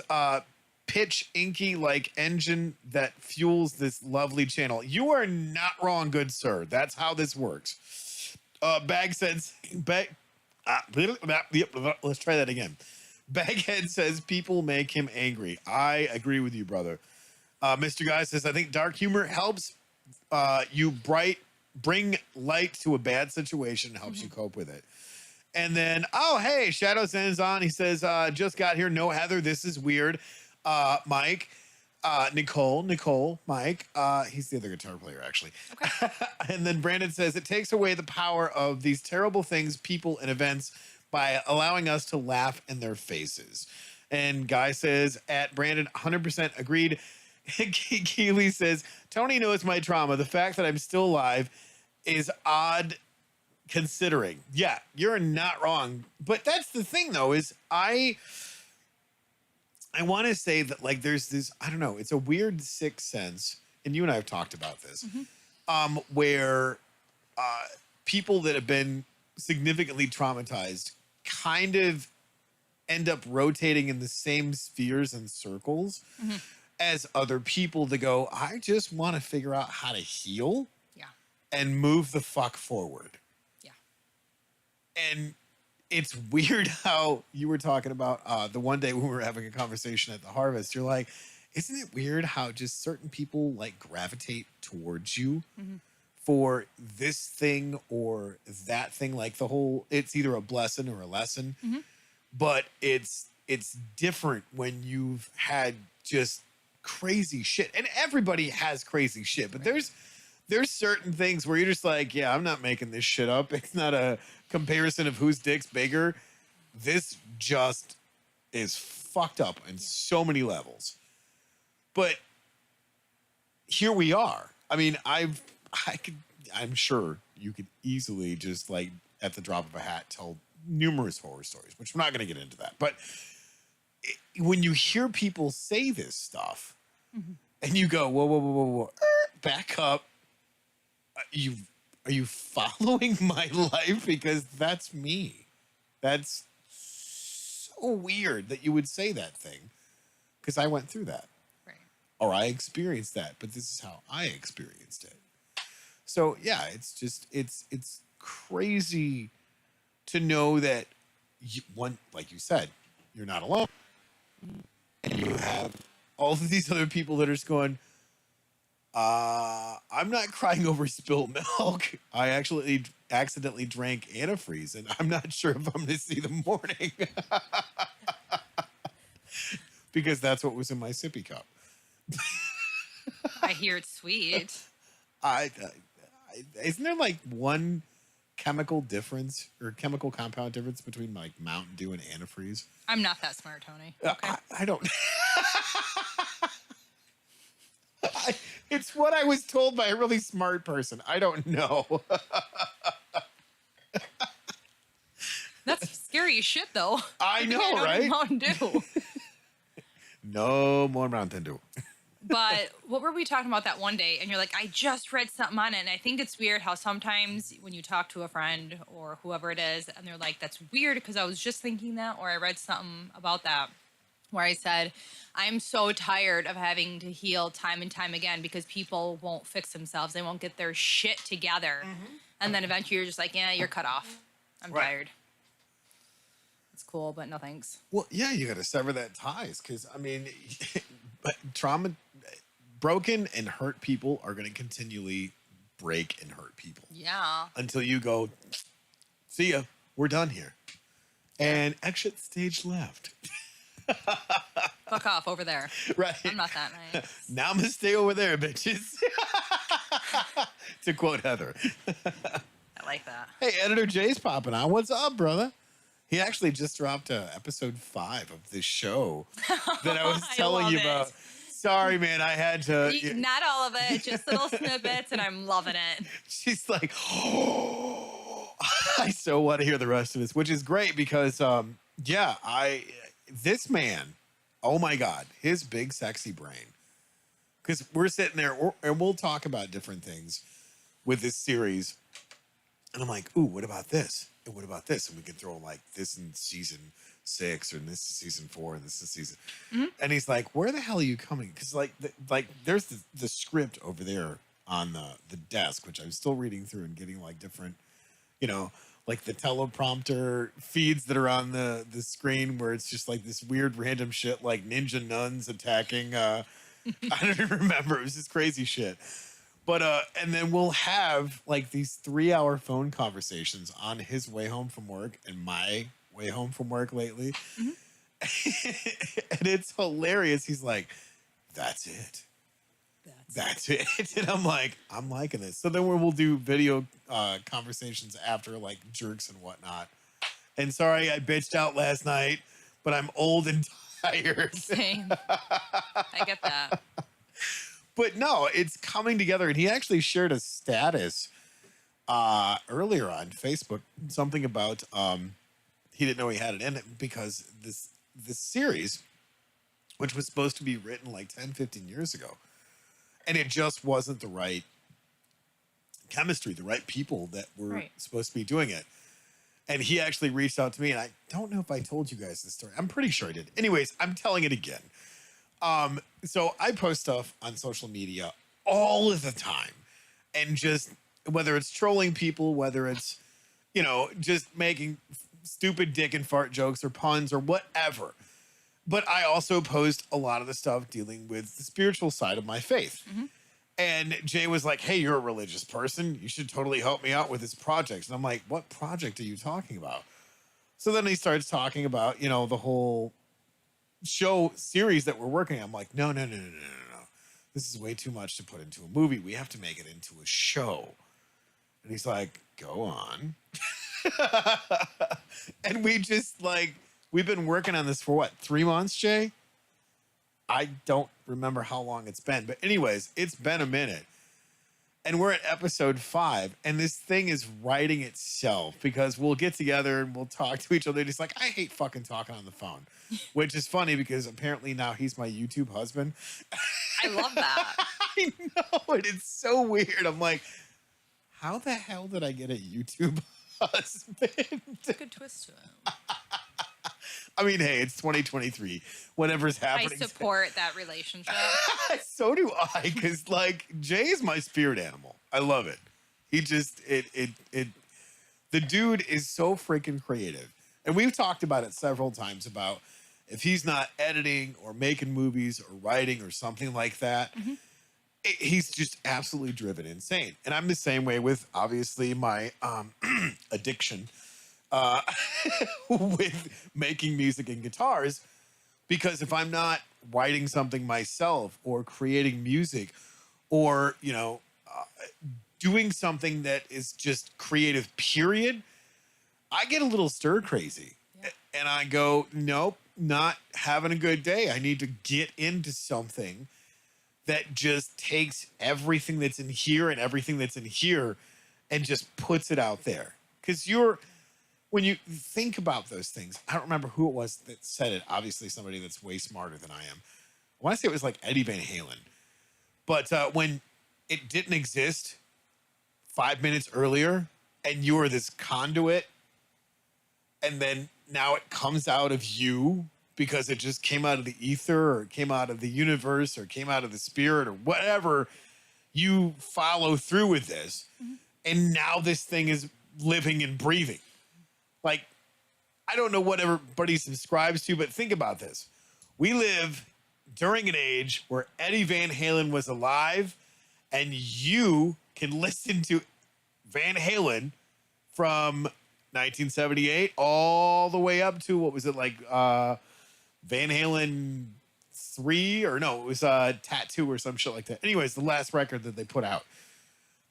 pitch inky like engine that fuels this lovely channel. You are not wrong, good sir. That's how this works. Bag says, let's try that again. Baghead says people make him angry. I agree with you, brother. Mr. Guy says, I think dark humor helps you bring light to a bad situation, helps you cope with it. And then, oh, hey, Shadow Zen's on. He says, just got here. No, Heather, this is weird. Mike, Nicole, Mike. He's the other guitar player, actually. Okay. And then Brandon says, it takes away the power of these terrible things, people, and events by allowing us to laugh in their faces. And Guy says, at Brandon, 100% agreed. Keely says, Tony knows my trauma. The fact that I'm still alive is odd considering. Yeah, you're not wrong. But that's the thing, though, is I want to say that, like, there's this, I don't know, it's a weird sixth sense, and you and I have talked about this, where people that have been significantly traumatized kind of end up rotating in the same spheres and circles as other people to go, I just want to figure out how to heal and move the fuck forward. Yeah. And it's weird how you were talking about the one day when we were having a conversation at the Harvest, you're like, isn't it weird how just certain people like gravitate towards you for this thing or that thing? Like the whole, it's either a blessing or a lesson, but it's different when you've had just crazy shit. And everybody has crazy shit, but there's certain things where you're just like, yeah, I'm not making this shit up. It's not a comparison of whose dick's bigger. This just is fucked up in so many levels. But here we are. I mean, I'm sure you could easily just like at the drop of a hat tell numerous horror stories, which I'm not going to get into that. But when you hear people say this stuff and you go, whoa, back up. Are you following my life? Because that's me. That's so weird that you would say that thing, because I went through that. Right. Or I experienced that, but this is how I experienced it. So yeah, it's just, it's crazy to know that like you said, you're not alone. And you have all of these other people that are just going, I'm not crying over spilled milk. I actually accidentally drank antifreeze, and I'm not sure if I'm going to see the morning. Because that's what was in my sippy cup. I hear it's sweet. Isn't there like one chemical difference or chemical compound difference between like Mountain Dew and antifreeze? I'm not that smart, Tony. Okay. I don't. It's what I was told by a really smart person. I don't know. That's scary as shit, though. I know, don't right? eat Mountain Dew. No more Mountain Dew. But what were we talking about that one day? And you're like, I just read something on it. And I think it's weird how sometimes when you talk to a friend or whoever it is, and they're like, that's weird because I was just thinking that, or I read something about that. where I said, I'm so tired of having to heal time and time again because people won't fix themselves. They won't get their shit together. And then eventually you're just like, yeah, you're cut off. I'm Right. tired. It's cool, but no thanks. Well, yeah, you got to sever that ties because, I mean, but trauma, broken and hurt people are going to continually break and hurt people Yeah. until you go, see ya, we're done here. And exit stage left. Fuck off over there. Right. I'm not that nice. Namaste over there, bitches. To quote Heather. I like that. Hey, Editor Jay's popping on. What's up, brother? He actually just dropped episode 5 of this show that I was I telling love you it. about. Sorry, man, I had to. Not all of it, just little snippets, and I'm loving it. She's like, oh, I so want to hear the rest of this, which is great because, yeah, this man, oh my God, his big sexy brain. Because we're sitting there and we'll talk about different things with this series. And I'm like, ooh, what about this? And what about this? And we can throw like this in season 6, or this is season 4, and this is season. And he's like, where the hell are you coming? Because like there's the script over there on the desk, which I'm still reading through and getting like different, you know, like the teleprompter feeds that are on the screen where it's just like this weird random shit like ninja nuns attacking. I don't even remember. It was just crazy shit. But and then we'll have like these 3-hour phone conversations on his way home from work and my way home from work lately. And it's hilarious. He's like, that's it. That's it. And I'm like, I'm liking this. So then we'll do video conversations after, like jerks and whatnot. And sorry I bitched out last night, but I'm old and tired. Same. I get that. But no, it's coming together. And he actually shared a status earlier on Facebook, something about he didn't know he had it in it because this series, which was supposed to be written like 10, 15 years ago, and it just wasn't the right chemistry, the right people that were supposed to be doing it. And he actually reached out to me, and I don't know if I told you guys this story. I'm pretty sure I did. Anyways, I'm telling it again. So I post stuff on social media all of the time, and just whether it's trolling people, whether it's, you know, just making stupid dick and fart jokes or puns or whatever. But I also post a lot of the stuff dealing with the spiritual side of my faith. And Jay was like, hey, you're a religious person. You should totally help me out with this project. And I'm like, what project are you talking about? So then he starts talking about, you know, the whole show series that we're working on. I'm like, no. This is way too much to put into a movie. We have to make it into a show. And he's like, go on. And we just like, we've been working on this for what, 3 months, Jay? I don't remember how long it's been. But anyways, it's been a minute. And we're at episode 5, and this thing is writing itself because we'll get together and we'll talk to each other. And he's like, I hate fucking talking on the phone, which is funny because apparently now he's my YouTube husband. I love that. I know, and it's so weird. I'm like, how the hell did I get a YouTube husband? Good twist to it. I mean, hey, it's 2023. Whatever's I happening. support that relationship. So do I, because like Jay is my spirit animal. I love it. He just the dude is so freaking creative. And we've talked about it several times about if he's not editing or making movies or writing or something like that, he's just absolutely driven insane. And I'm the same way with obviously my addiction with making music and guitars, because if I'm not writing something myself or creating music or, you know, doing something that is just creative, period, I get a little stir crazy. And I go, nope, not having a good day. I need to get into something that just takes everything that's in here and everything that's in here and just puts it out there. Because when you think about those things, I don't remember who it was that said it. Obviously, somebody that's way smarter than I am. I want to say it was like Eddie Van Halen. But when it didn't exist 5 minutes earlier and you were this conduit, and then now it comes out of you because it just came out of the ether or it came out of the universe or it came out of the spirit or whatever you follow through with this. And now this thing is living and breathing. Like, I don't know what everybody subscribes to, but think about this. We live during an age where Eddie Van Halen was alive, and you can listen to Van Halen from 1978 all the way up to, what was it, like Van Halen 3, or no, it was Tattoo or some shit like that. Anyways, the last record that they put out.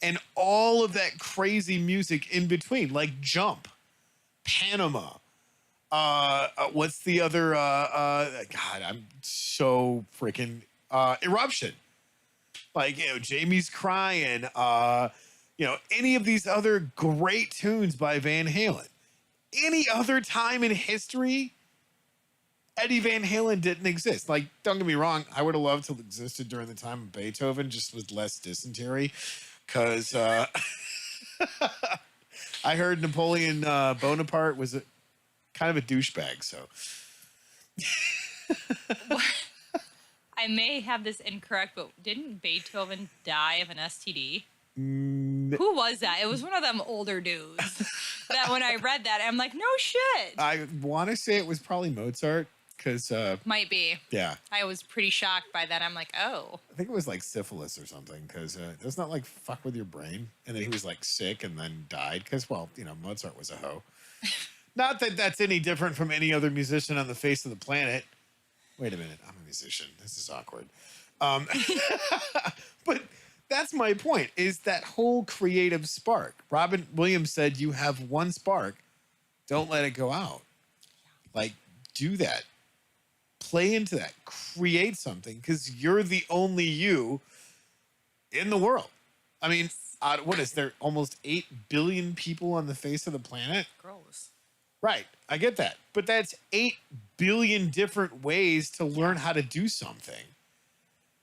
And all of that crazy music in between, like Jump, Panama, what's the other, God, I'm so freaking, Eruption. Like, you know, Jamie's Crying, you know, any of these other great tunes by Van Halen. Any other time in history, Eddie Van Halen didn't exist. Like, don't get me wrong, I would have loved to have existed during the time of Beethoven, just with less dysentery. Because I heard Napoleon Bonaparte was kind of a douchebag, so. I may have this incorrect, but didn't Beethoven die of an STD? Who was that? It was one of them older dudes. That when I read that, I'm like, no shit. I want to say it was probably Mozart, because might be. yeah, I was pretty shocked by that. I'm like, oh. I think it was like syphilis or something, because doesn't that like fuck with your brain? And then he was like sick and then died because, well, you know, Mozart was a hoe. Not that that's any different from any other musician on the face of the planet. Wait a minute, I'm a musician. This is awkward. But that's my point, is that whole creative spark. Robin Williams said, you have one spark, don't let it go out. Like, do that. Play into that. Create something, because you're the only you in the world. I mean, what is there? Almost 8 billion people on the face of the planet? Gross. Right. I get that. But that's 8 billion different ways to learn how to do something.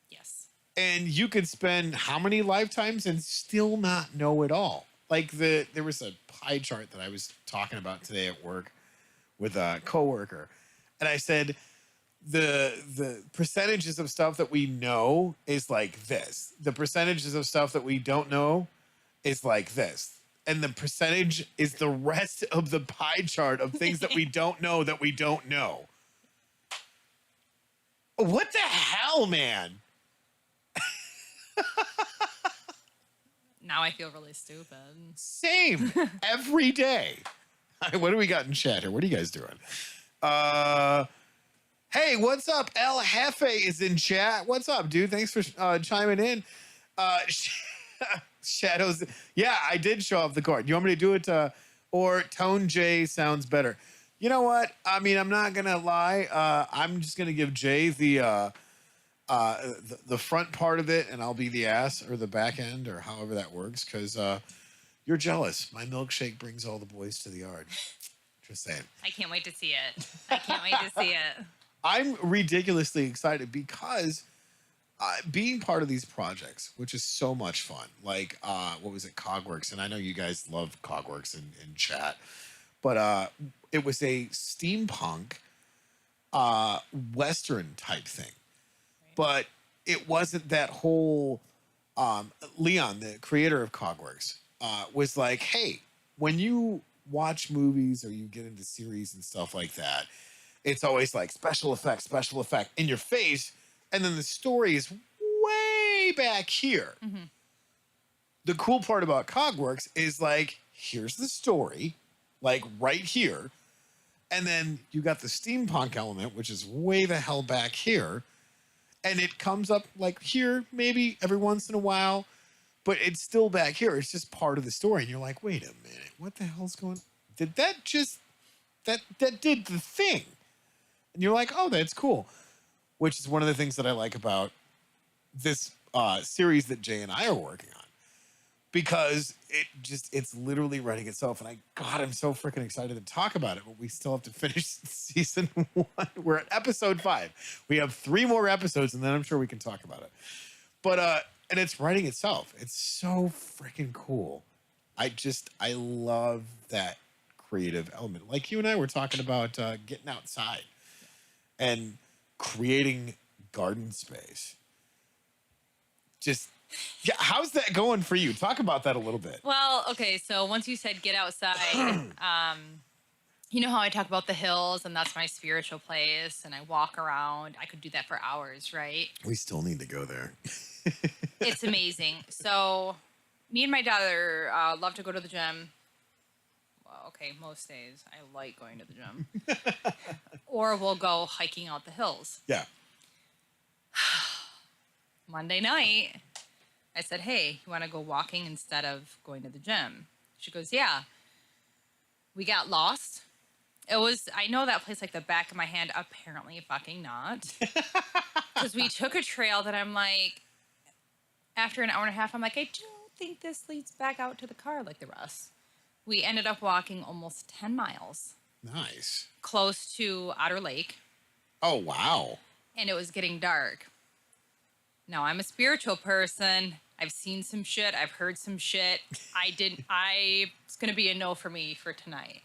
Yes. And you could spend how many lifetimes and still not know it all? Like there was a pie chart that I was talking about today at work with a coworker. And I said, the percentages of stuff that we know is like this. The percentages of stuff that we don't know is like this. And the percentage is the rest of the pie chart of things that we don't know that we don't know. What the hell, man? Now I feel really stupid. Same. Every day. What do we got in chat here? What are you guys doing? Hey, what's up? El Jefe is in chat. What's up, dude? Thanks for chiming in. Shadows. Yeah, I did show off the card. You want me to do it? Or Tone J sounds better. You know what? I mean, I'm not gonna lie. I'm just gonna give Jay the front part of it, and I'll be the ass or the back end or however that works. Because you're jealous. My milkshake brings all the boys to the yard. Just saying. I can't wait to see it. I can't wait to see it. I'm ridiculously excited because being part of these projects, which is so much fun, like, what was it, Cogworks? And I know you guys love Cogworks in chat, but it was a steampunk Western type thing. Right. But it wasn't that whole, Leon, the creator of Cogworks, was like, hey, when you watch movies or you get into series and stuff like that, it's always like special effect in your face. And then the story is way back here. Mm-hmm. The cool part about Cogworks is like, here's the story, like right here. And then you got the steampunk element, which is way the hell back here. And it comes up like here, maybe every once in a while, but it's still back here. It's just part of the story. And you're like, wait a minute, what the hell's going on? Did that just, that did the thing. And you're like, oh, that's cool. Which is one of the things that I like about this series that Jay and I are working on, because it's literally writing itself. And I'm so freaking excited to talk about it, but we still have to finish season 1. We're at episode 5. We have 3 more episodes, and then I'm sure we can talk about it. But, and it's writing itself. It's so freaking cool. I love that creative element. Like you and I were talking about getting outside. and creating garden space. Just, yeah, how's that going for you? Talk about that a little bit. Well, okay, so once you said get outside, you know how I talk about the hills and that's my spiritual place and I walk around. I could do that for hours, right? We still need to go there. It's amazing. So me and my daughter love to go to the gym. Well, okay, most days I like going to the gym. Or we'll go hiking out the hills. Yeah. Monday night, I said, hey, you want to go walking instead of going to the gym? She goes, yeah. We got lost. I know that place like the back of my hand. Apparently fucking not. Because we took a trail that I'm like, after an hour and a half, I'm like, I don't think this leads back out to the car like the rest. We ended up walking almost 10 miles. Nice. Close to Otter Lake. Oh, wow. And it was getting dark. Now, I'm a spiritual person. I've seen some shit. I've heard some shit. It's going to be a no for me for tonight.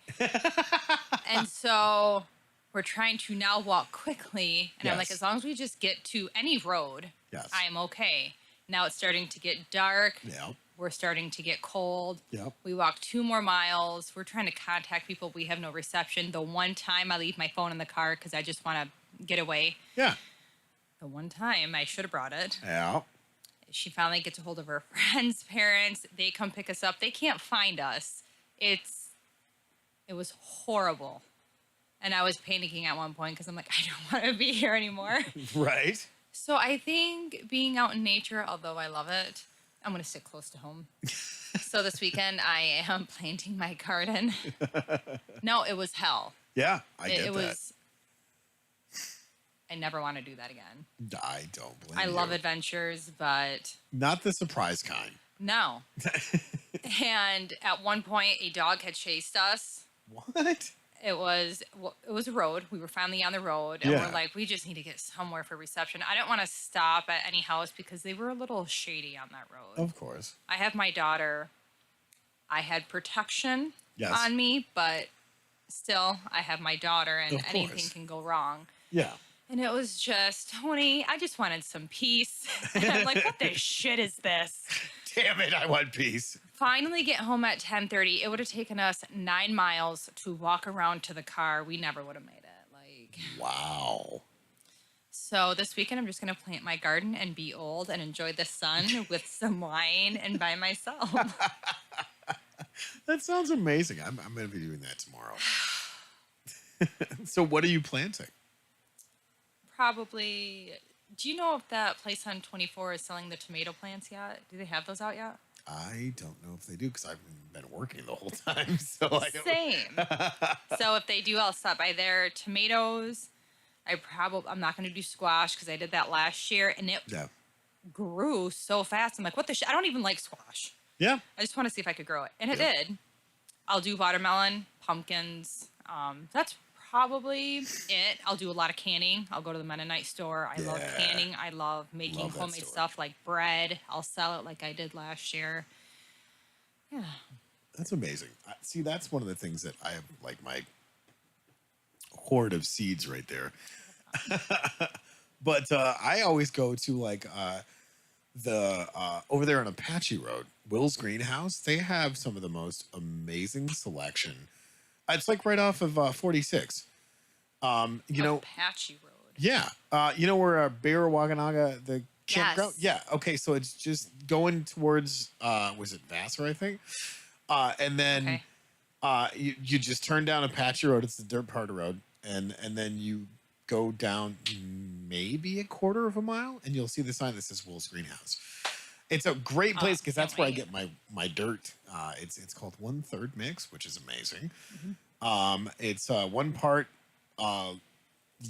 And so we're trying to now walk quickly. And I'm like, as long as we just get to any road, I am okay. Now it's starting to get dark. Yeah. We're starting to get cold. Yep. We walk 2 more miles. We're trying to contact people. We have no reception. The one time I leave my phone in the car because I just want to get away. Yeah. The one time I should have brought it. Yeah. She finally gets a hold of her friend's parents. They come pick us up. They can't find us. It was horrible. And I was panicking at one point because I'm like, I don't want to be here anymore. Right. So I think being out in nature, although I love it, I'm going to sit close to home. So this weekend I am planting my garden. No, it was hell. Yeah, I get that. I never want to do that again. I don't blame I you. love adventures, but... Not the surprise kind. No. And at one point, a dog had chased us. What? It was a road. We were finally on the road, and we're like, we just need to get somewhere for reception. I didn't want to stop at any house because they were a little shady on that road. Of course. I have my daughter. I had protection on me, but still, I have my daughter, and anything can go wrong. Yeah. And it was just, Tony, I just wanted some peace. And I'm like, what the shit is this? Damn it, I want peace. Finally get home at 10:30. It would have taken us 9 miles to walk around to the car. We never would have made it. Like, wow. So this weekend, I'm just going to plant my garden and be old and enjoy the sun with some wine and by myself. That sounds amazing. I'm going to be doing that tomorrow. So what are you planting? Probably. Do you know if that place on 24 is selling the tomato plants yet? Do they have those out yet? I don't know if they do because I've been working the whole time. So I don't. Same. So if they do, I'll stop by there. Tomatoes. I'm not going to do squash because I did that last year and it grew so fast. I'm like, what the shit? I don't even like squash. Yeah. I just want to see if I could grow it. And it did. I'll do watermelon, pumpkins. That's probably it. I'll do a lot of canning. I'll go to the Mennonite store. I love canning. I love making homemade stuff like bread. I'll sell it like I did last year. Yeah. That's amazing. See, that's one of the things that I have, like my hoard of seeds right there. But I always go to like the over there on Apache Road, Will's Greenhouse. They have some of the most amazing selection. It's like right off of 46. You know, Apache Road. Yeah. You know where Bear Waganaga, the campground? Yeah. Okay. So it's just going towards, was it Vassar, I think? And then you just turn down Apache Road. It's the dirt part of the road. And then you go down maybe a quarter of a mile and you'll see the sign that says Will's Greenhouse. It's a great place because that's where I get my dirt. It's called 1/3 mix, which is amazing. Mm-hmm. It's 1 part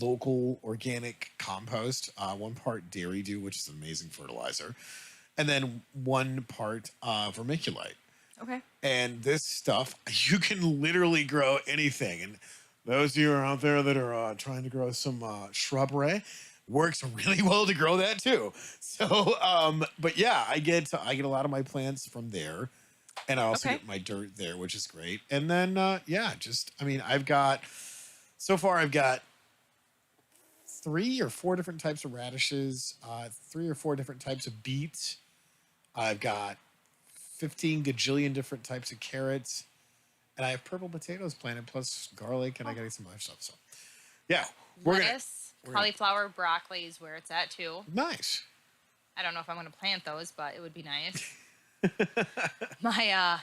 local organic compost, 1 part dairy dew, which is amazing fertilizer, and then 1 part vermiculite. Okay. And this stuff, you can literally grow anything. And those of you who are out there that are trying to grow some shrubbery, works really well to grow that too. So, but yeah, I get a lot of my plants from there, and I also get my dirt there, which is great. And then, I've got 3 or 4 different types of radishes, 3 or 4 different types of beets. I've got 15 gajillion different types of carrots, and I have purple potatoes planted, plus garlic, and I got some other stuff. So, yeah, Lettuce, cauliflower, broccoli is where it's at too. Nice. I don't know if I'm going to plant those, but it would be nice. My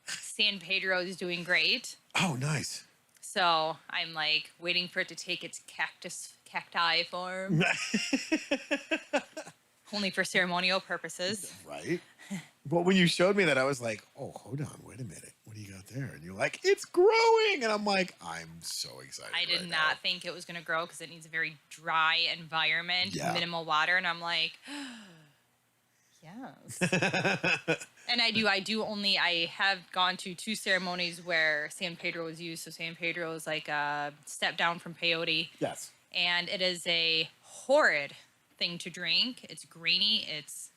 San Pedro is doing great. Oh, nice. So I'm like waiting for it to take its cacti form. Only for ceremonial purposes. Right. Well, when you showed me that, I was like, oh, hold on, wait a minute. What do you got there? And you're like, it's growing. And I'm like, I'm so excited. I did not think it was going to grow because it needs a very dry environment, minimal water. And I'm like, yes. And I have gone to 2 ceremonies where San Pedro was used. So San Pedro is like a step down from peyote. Yes. And it is a horrid thing to drink. It's grainy. It's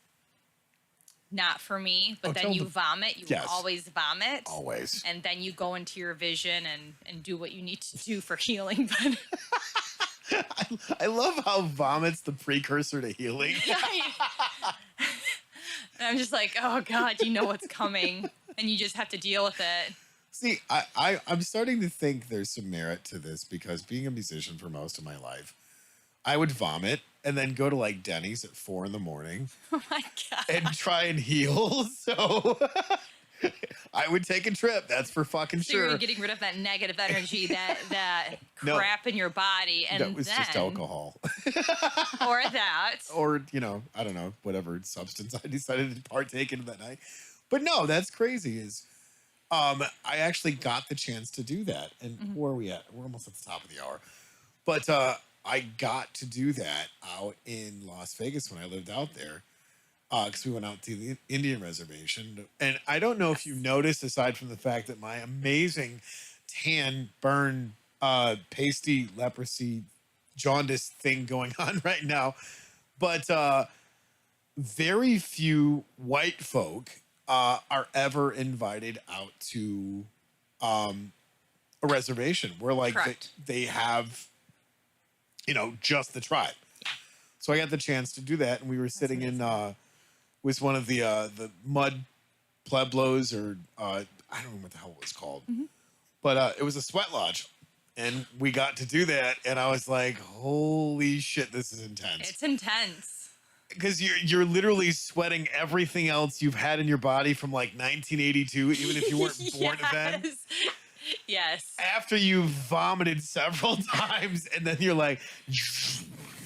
not for me. But then you vomit. You always vomit. Always. And then you go into your vision and do what you need to do for healing. But I love how vomit's the precursor to healing. And I'm just like, oh God, you know what's coming. And you just have to deal with it. See, I'm starting to think there's some merit to this because being a musician for most of my life, I would vomit and then go to like Denny's at 4 a.m. Oh my God. and try and heal. So I would take a trip. That's for fucking sure. You're getting rid of that negative energy, that crap in your body. And that was just alcohol. Or that. Or, I don't know, whatever substance I decided to partake in that night. But no, that's crazy is I actually got the chance to do that. And where are we at? We're almost at the top of the hour. But I got to do that out in Las Vegas when I lived out there. Because we went out to the Indian reservation. And I don't know if you noticed, aside from the fact that my amazing tan, burn, pasty, leprosy, jaundice thing going on right now, but very few white folk are ever invited out to a reservation where like they have, just the tribe. So I got the chance to do that. And we were sitting in... was one of the mud pueblos, or I don't know what the hell it was called, but it was a sweat lodge, and we got to do that, and I was like, "Holy shit, this is intense!" It's intense because you're literally sweating everything else you've had in your body from like 1982, even if you weren't born then. Yes. After you vomited several times, and then you're like.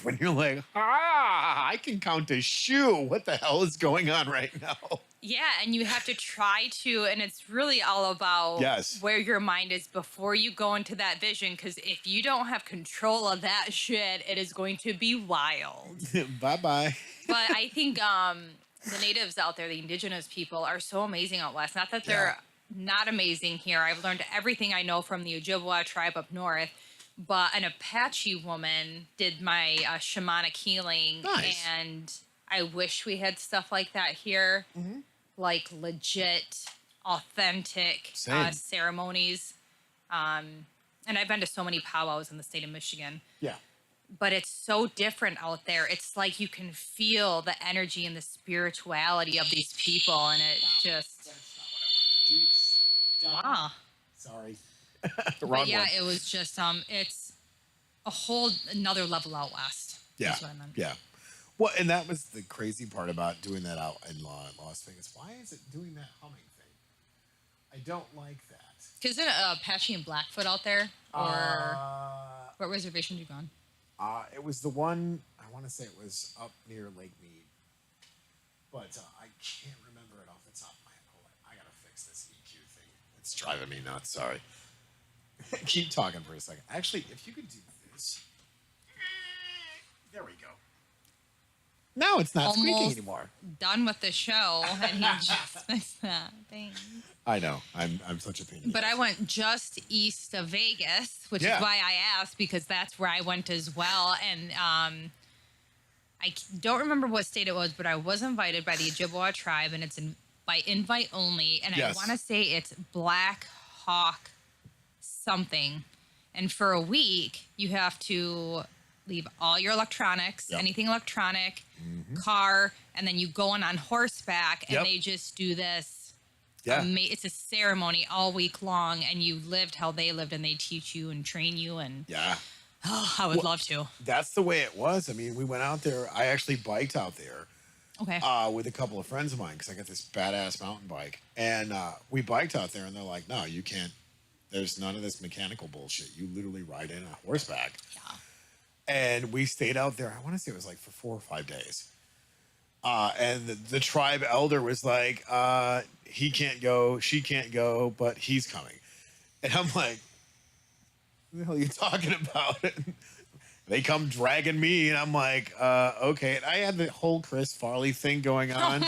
When you're like, I can count a shoe. What the hell is going on right now? Yeah, and you have to try to, and it's really all about where your mind is before you go into that vision, because if you don't have control of that shit, it is going to be wild. Bye-bye. But I think the natives out there, the indigenous people, are so amazing out west. Not that they're not amazing here. I've learned everything I know from the Ojibwa tribe up north. But an Apache woman did my shamanic healing, and I wish we had stuff like that here, like legit, authentic ceremonies. And I've been to so many powwows in the state of Michigan. Yeah. But it's so different out there. It's like you can feel the energy and the spirituality of these people, and it just... That's not what I wanted to do. Wow. Sorry. But yeah, it was just it's a whole another level out west. Yeah, that's what I meant. Yeah. Well, and that was the crazy part about doing that out in Las Vegas. Why is it doing that humming thing? I don't like that. Because isn't it Apache and Blackfoot out there, or what reservation did you go on? It was the one I want to say it was up near Lake Mead, but I can't remember it off the top of my head. I gotta fix this EQ thing. It's driving me nuts. Sorry. Keep talking for a second. Actually, if you could do this. There we go. No, it's not squeaking anymore. Done with the show, and he just fixed that. Thanks. I know. I'm such a pain. But I went just east of Vegas, which is why I asked, because that's where I went as well. And I don't remember what state it was, but I was invited by the Ojibwa tribe, and it's by invite only. And I want to say it's Black Hawk something. And for a week, you have to leave all your electronics, Yep. anything electronic, car, and then you go on horseback, and Yep. they just do this. Yeah. It's a ceremony all week long, and you lived how they lived, and they teach you and train you, and Yeah. I would love to. That's the way it was. I mean, we went out there. I actually biked out there Okay. with a couple of friends of mine because I got this badass mountain bike. And we biked out there, and they're like, no, you can't. There's none of this mechanical bullshit. You literally ride in a horseback. Yeah. And we stayed out there. I want to say it was like for 4 or 5 days. And the tribe elder was like, he can't go, she can't go, but he's coming. And I'm like, what the hell are you talking about? They come dragging me, and I'm like, okay. And I had the whole Chris Farley thing going on,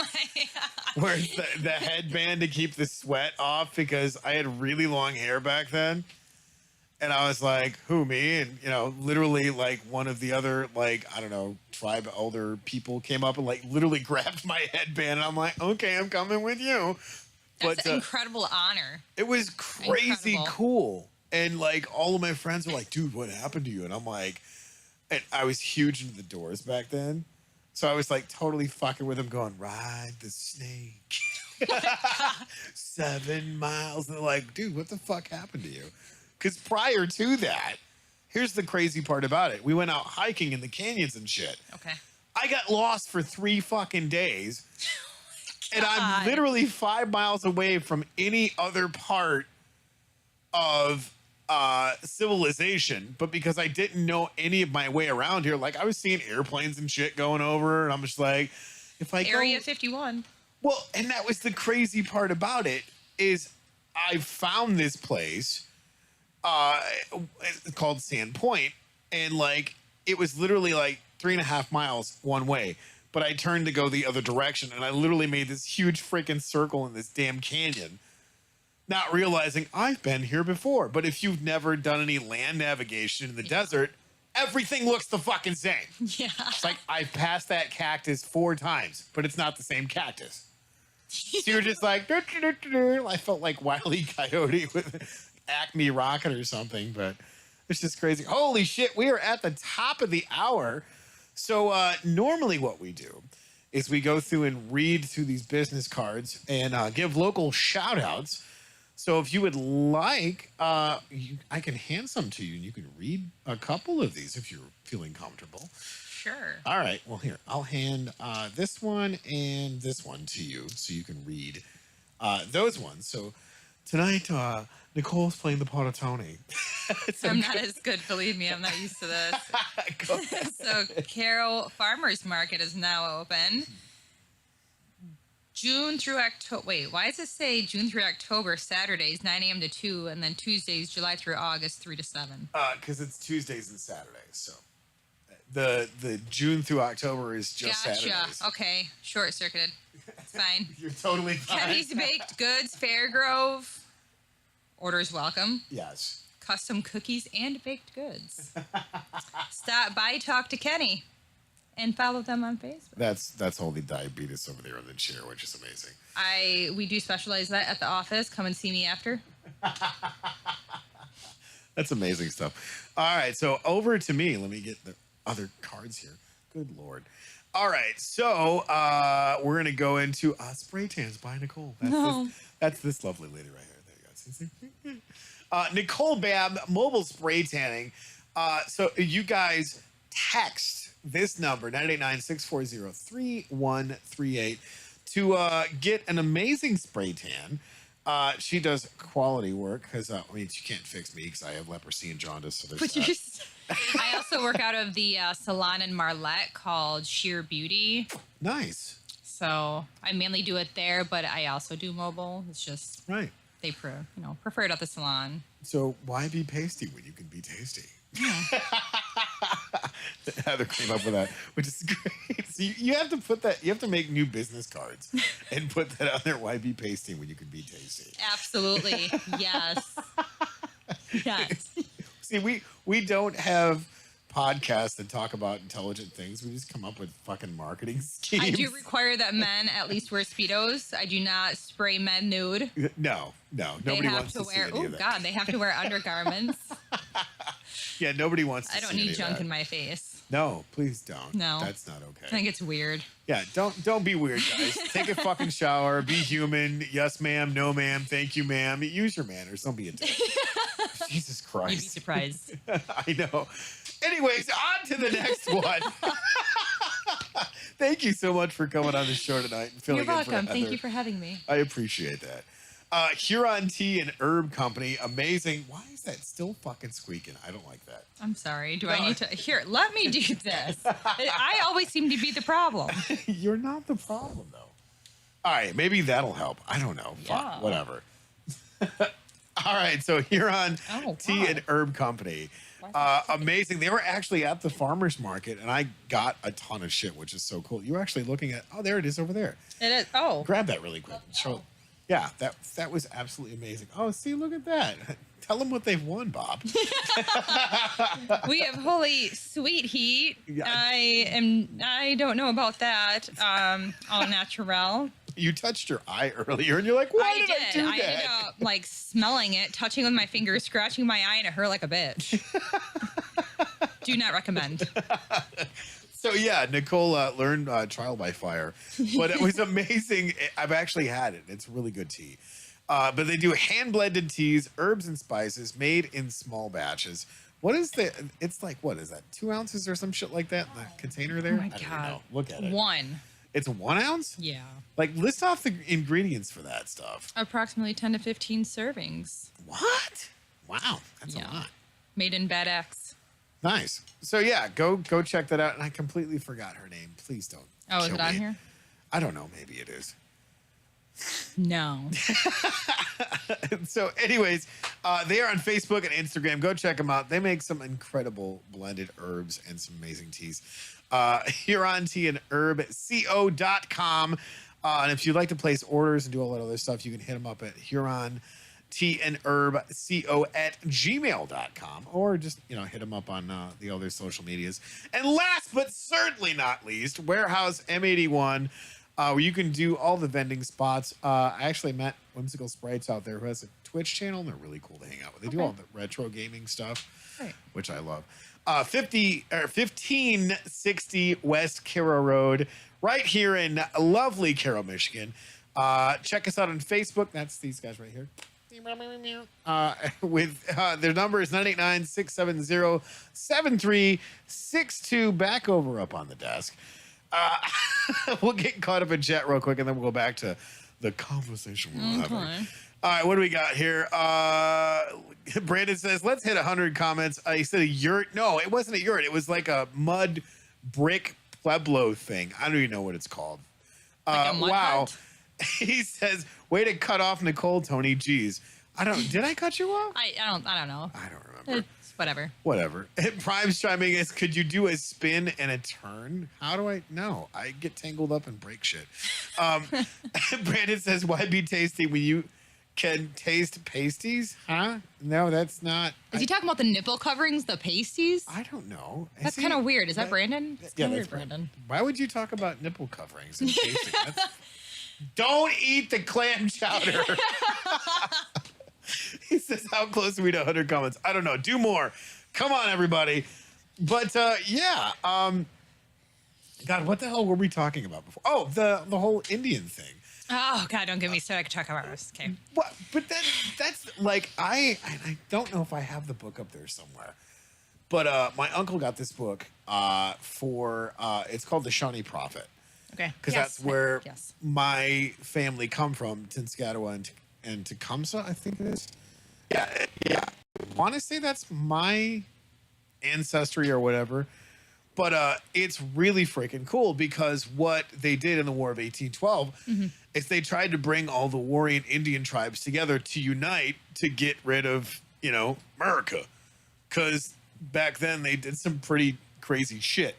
where the headband to keep the sweat off because I had really long hair back then. And I was like, who, me? And, literally like one of the other, like, I don't know, tribe elder people came up and like literally grabbed my headband. And I'm like, okay, I'm coming with you. That's an incredible honor. It was crazy Incredible. cool. And like all of my friends were like, dude, what happened to you? And I'm like, and I was huge into the Doors back then. So I was like totally fucking with them going, ride the snake. 7 miles. And they're like, dude, what the fuck happened to you? Because prior to that, here's the crazy part about it. We went out hiking in the canyons and shit. Okay. I got lost for 3 fucking days. And I'm God. literally 5 miles away from any other part of civilization. But because I didn't know any of my way around here, like I was seeing airplanes and shit going over, and I'm just like, if I Area go, 51. well, and that was the crazy part about it is I found this place called Sand Point, and like it was literally like 3.5 miles one way. But I turned to go the other direction, and I literally made this huge freaking circle in this damn canyon, not realizing I've been here before. But if you've never done any land navigation in the desert, everything looks the fucking same. Yeah. It's like I've passed that cactus 4 times, but it's not the same cactus. So you're just like, I felt like Wile E. Coyote with Acme Rocket or something, but it's just crazy. Holy shit, we are at the top of the hour. So normally what we do is we go through and read through these business cards and give local shout outs. So if you would like, I can hand some to you and you can read a couple of these if you're feeling comfortable. Sure. All right. Well, here, I'll hand this one and this one to you so you can read those ones. So tonight, Nicole's playing the part of Tony. I'm not as good, believe me. I'm not used to this. Go ahead. So Carroll Farmers Market is now open. June through October. Wait, why does it say June through October? Saturdays, 9 a.m. to 2, and then Tuesdays, July through August, 3 to 7. Because it's Tuesdays and Saturdays. So the June through October is just Gotcha. Saturdays. Okay, short circuited. It's fine. You're totally fine. Kenny's Baked Goods, Fairgrove. Orders welcome. Yes. Custom cookies and baked goods. Stop by, talk to Kenny, and follow them on Facebook. That's holy diabetes over there in the chair, which is amazing. We do specialize that at the office. Come and see me after. That's amazing stuff. All right, so over to me. Let me get the other cards here. Good Lord. All right, so we're going to go into Spray Tans by Nicole. That's this lovely lady right here. There you go. Nicole Babb, mobile spray tanning. So you guys text this number, 989-640-3138, to get an amazing spray tan. She does quality work because, she can't fix me because I have leprosy and jaundice. So there's I also work out of the salon in Marlette called Sheer Beauty. Nice. So I mainly do it there, but I also do mobile. It's just Right. they prefer it at the salon. So why be pasty when you can be tasty? Heather came up with that, which is great. So you have to put that. You have to make new business cards and put that on there. Why be pasty when you can be tasty? Absolutely, yes, yes. See, we don't have podcasts that talk about intelligent things. We just come up with fucking marketing schemes. I do require that men at least wear Speedos. I do not spray men nude. No. Nobody wants to see any Oh of that. God, they have to wear undergarments. Yeah, nobody wants to see I don't any need of junk that. in my face. No, please don't. No. That's not I okay. think it's weird. Yeah, don't be weird, guys. Take a fucking shower. Be human. Yes, ma'am. No, ma'am. Thank you, ma'am. Use your manners. Don't be a dick. Jesus You'd be Christ. surprised. I know. Anyways, on to the next one. Thank you so much for coming on the show tonight and filling You're in for welcome. Thank Heather. you for having me. I appreciate that. Huron Tea and Herb Company, amazing. Why is that still fucking squeaking? I don't like that. I'm sorry. Do No. I need to? Here, let me do this. I always seem to be the problem. You're not the problem, though. All right, maybe that'll help. I don't know. Yeah. Fuck, whatever. All right, so Huron Oh, Tea wow. and Herb Company. Amazing. They were actually at the farmer's market, and I got a ton of shit, which is so cool. You were actually looking at, oh, there it is over there. It is. Oh. Grab that really quick. And show. Yeah, that was absolutely amazing. Oh, see, look at that. Tell them what they've won, Bob. We have holy sweet heat. Yeah. I don't know about that. All natural. You touched your eye earlier, and you're like, why did I do I ended that? up like smelling it, touching with my fingers, scratching my eye, and it hurt like a bitch. Do not recommend. So yeah, Nicole learned trial by fire, but it was amazing. I've actually had it. It's really good tea. But they do hand blended teas, herbs and spices made in small batches. What is the? It's like, what is that? 2 ounces or some shit like that in the container there? Oh my I don't even God. know. Look at it. One. It's 1 ounce. Yeah. Like, list off the ingredients for that stuff. Approximately 10 to 15 servings. What? Wow, that's a Yeah. lot. Made in Bad X. Nice. So yeah, go check that out. And I completely forgot her name. Please don't. Oh, is kill it on me. here? I don't know. Maybe it is. No. So, anyways, they are on Facebook and Instagram. Go check them out. They make some incredible blended herbs and some amazing teas. Huron Tea and Herb CO.com. And if you'd like to place orders and do all that other stuff, you can hit them up at Huron Tea and Herb CO at gmail.com, or just, hit them up on the other social medias. And last but certainly not least, Warehouse M81, where you can do all the vending spots. I actually met Whimsical Sprites out there who has a Twitch channel, and they're really cool to hang out with. They do all the retro gaming stuff, Right. which I love. 1560 West Carroll Road, right here in lovely Carroll, Michigan. Check us out on Facebook. That's these guys right here. With their number is 989-670-7362. Back over up on the desk. We'll get caught up in chat real quick, and then we'll go back to the conversation we're having. Okay. All right, what do we got here? Brandon says, let's hit 100 comments. He said a yurt. No, it wasn't a yurt. It was like a mud brick Pueblo thing. I don't even know what it's called. Like a mud wow. hut? He says, way to cut off Nicole, Tony. Jeez. Did I cut you off? I don't know. I don't remember. It's whatever. Whatever. Prime's chiming in. Could you do a spin and a turn? How do I? No, I get tangled up and break shit. Brandon says, why be tasty when you can taste pasties? Huh? No, that's not. Is he talking about the nipple coverings, the pasties? I don't know. That's kind of weird. Is that Brandon? It's Yeah, kinda that's weird, Brandon. Why would you talk about nipple coverings and tasting? Don't eat the clam chowder. He says, how close are we to 100 comments? I don't know. Do more. Come on, everybody. But yeah. God, what the hell were we talking about before? Oh, the whole Indian thing. Oh God, don't get me started. I could talk about this. Okay. What? But that's like I don't know if I have the book up there somewhere. But my uncle got this book for it's called The Shawnee Prophet. Okay. Because Yes. that's where Yes. my family come from, Tinskatua and Tecumseh, I think it is. Yeah. I want to say that's my ancestry or whatever. But it's really freaking cool because what they did in the War of 1812 is they tried to bring all the warring Indian tribes together to unite to get rid of, America. Because back then they did some pretty crazy shit.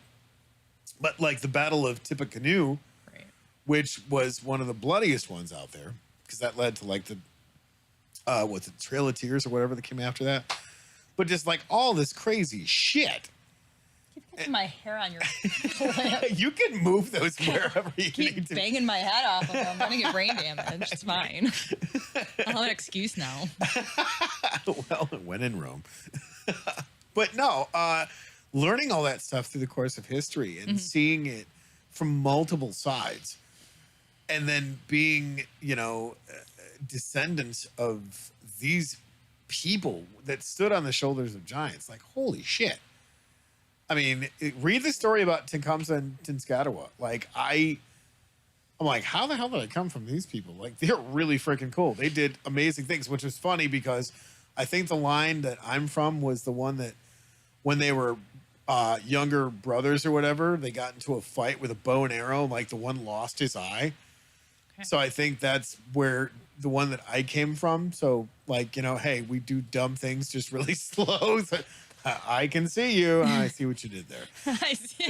But like the Battle of Tippecanoe, Right. which was one of the bloodiest ones out there, because that led to like the what's it, Trail of Tears or whatever that came after that. But just like all this crazy shit. Keep getting my hair on your. You can move those wherever you need Keep to. banging my head off of them. I'm gonna get brain damage. It's fine. I'll have an excuse now. Well, when in Rome. But no, learning all that stuff through the course of history and seeing it from multiple sides, and then being, descendants of these people that stood on the shoulders of giants. Like, holy shit. I mean, read the story about Tecumseh and Tenskwatawa. Like, I'm like, how the hell did I come from these people? Like, they're really freaking cool. They did amazing things, which was funny because I think the line that I'm from was the one that when they were younger brothers or whatever, they got into a fight with a bow and arrow. Like, the one lost his eye. Okay. So I think that's where the one that I came from. So, like, hey, we do dumb things just really slow. So, I can see you. I see what you did there. I see.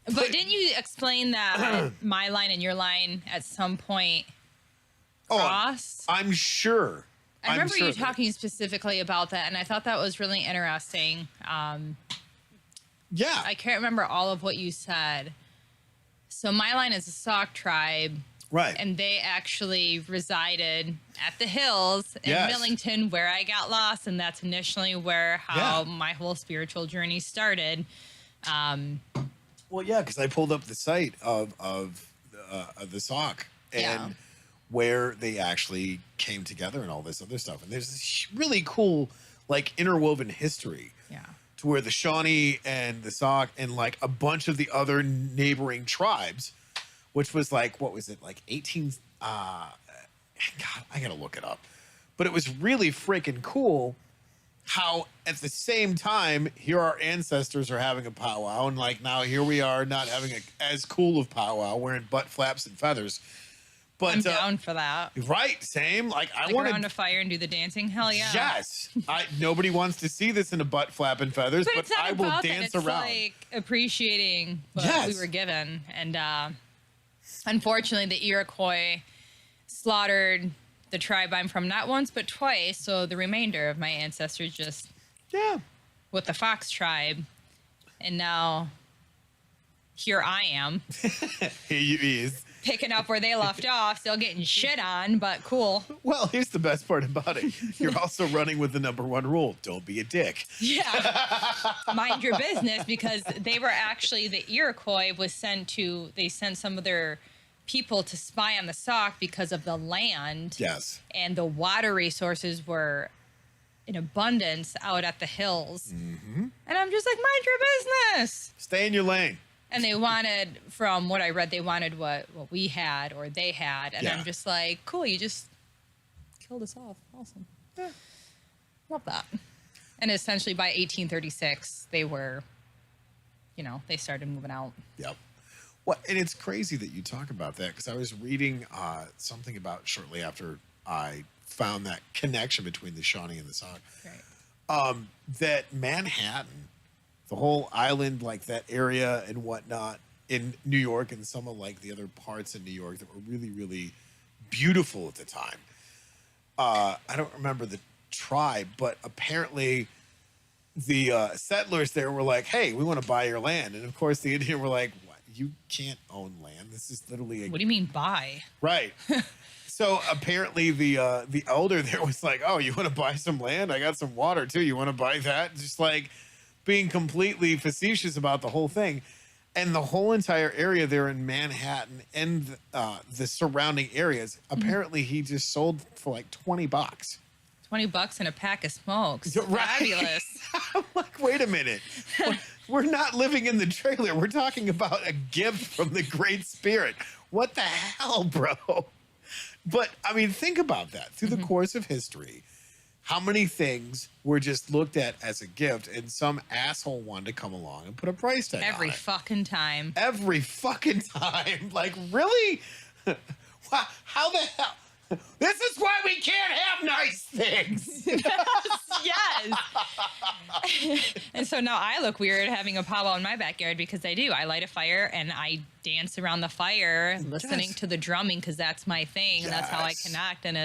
But didn't you explain that my line and your line at some point crossed? I'm sure. I remember you talking specifically about that, and I thought that was really interesting. Yeah. I can't remember all of what you said. So my line is a Sauk tribe. Right. And they actually resided at the hills in Millington, where I got lost. And that's initially where my whole spiritual journey started. Well, yeah, because I pulled up the site of the Sauk and where they actually came together and all this other stuff. And there's this really cool, like, interwoven history. Yeah. To where the Shawnee and the Sauk and, like, a bunch of the other neighboring tribes, which was like, what was it, like 18? God, I gotta look it up. But it was really freaking cool how at the same time, here our ancestors are having a powwow. And like now here we are not having as cool of powwow, wearing butt flaps and feathers. But I'm down for that. Right, same. Like I want to around a fire and do the dancing. Hell yeah. Yes. Nobody wants to see this in a butt flap and feathers, but I will dance around. Like appreciating what we were given. And unfortunately, the Iroquois slaughtered the tribe I'm from not once but twice. So the remainder of my ancestors just with the Fox tribe, and now here I am. He is picking up where they left off, still getting shit on, but cool. Well, here's the best part about it. You're also running with the #1 rule. Don't be a dick. Yeah. Mind your business, because they were actually, the Iroquois they sent some of their people to spy on the Sauk because of the land. Yes. And the water resources were in abundance out at the hills. Mm-hmm. And I'm just like, mind your business. Stay in your lane. And they wanted, from what I read, they wanted what we had or they had. And I'm just like, cool, you just killed us off. Awesome. Yeah. Love that. And essentially by 1836, they were, they started moving out. Yep. Well, and it's crazy that you talk about that, because I was reading something about shortly after I found that connection between the Shawnee and the Sauk. Right. That Manhattan, the whole island, like that area and whatnot in New York, and some of like the other parts in New York that were really, really beautiful at the time. I don't remember the tribe, but apparently the settlers there were like, hey, we want to buy your land. And of course the Indian were like, what? You can't own land. This is literally what do you mean buy? Right. So apparently the elder there was like, oh, you want to buy some land? I got some water too. You want to buy that? Just like being completely facetious about the whole thing. And the whole entire area there in Manhattan and the surrounding areas, apparently he just sold for like $20. $20 and a pack of smokes. Right. Fabulous. I'm like, wait a minute. We're not living in the trailer. We're talking about a gift from the Great Spirit. What the hell, bro? But, I mean, think about that. Through the course of history, how many things were just looked at as a gift, and some asshole wanted to come along and put a price tag on it. Every fucking time. Every fucking time. Like, really? How the hell? This is why we can't have nice things. Yes. And so now I look weird having a powwow in my backyard, because I do. I light a fire and I dance around the fire, listening to the drumming, because that's my thing. And that's how I connect. And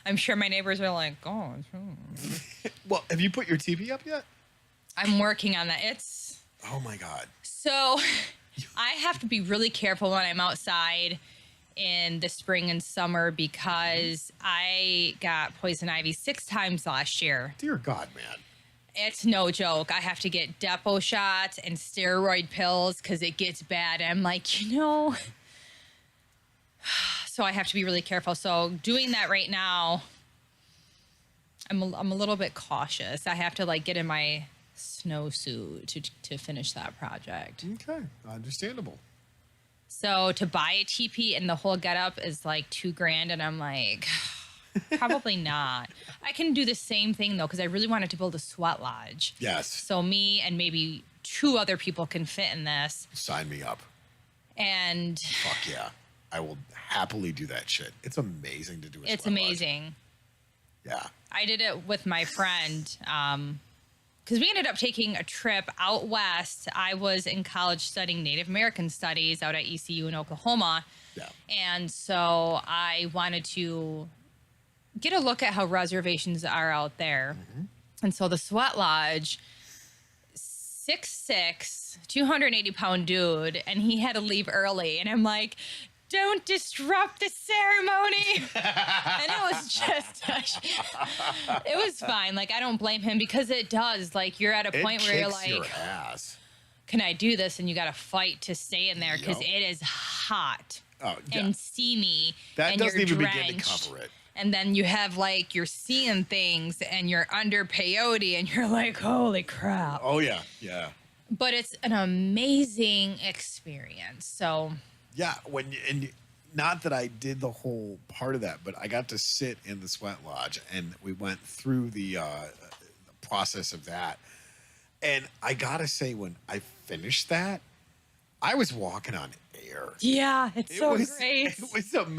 I'm sure my neighbors are like, oh. Well, have you put your TV up yet? I'm working on that. Oh my God. So I have to be really careful when I'm outside in the spring and summer, because I got poison ivy 6 times last year. Dear God, man. It's no joke. I have to get depot shots and steroid pills because it gets bad. And I'm like, so I have to be really careful. So doing that right now, I'm a little bit cautious. I have to like get in my snowsuit to finish that project. Okay, understandable. So to buy a teepee and the whole getup is like $2,000, and I'm like, probably not. I can do the same thing though, because I really wanted to build a sweat lodge. Yes. So me and maybe 2 other people can fit in this. Sign me up. And Fuck yeah. I will happily do that shit. It's amazing to do a it's sweat lodge. amazing. Yeah. I did it with my friend because we ended up taking a trip out west. I was in college studying Native American studies out at ECU in Oklahoma. Yeah. And so I wanted to get a look at how reservations are out there. And so the sweat lodge, 6'6", 280-pound dude, and he had to leave early. And I'm like, don't disrupt the ceremony. And it was just, it was fine. Like, I don't blame him because it does. Like, you're at a point where you're like, your ass. can I do this? And you got to fight to stay in there because Yep. it is hot Yeah. and steamy. That and doesn't you're even drenched. begin to cover it. And then you have like, you're seeing things and you're under peyote and you're like, holy crap. Oh, yeah. Yeah. But it's an amazing experience. So Yeah. Not that I did the whole part of that, but I got to sit in the sweat lodge and we went through the process of that. And I got to say, when I finished that, I was walking on air. yeah, it's great.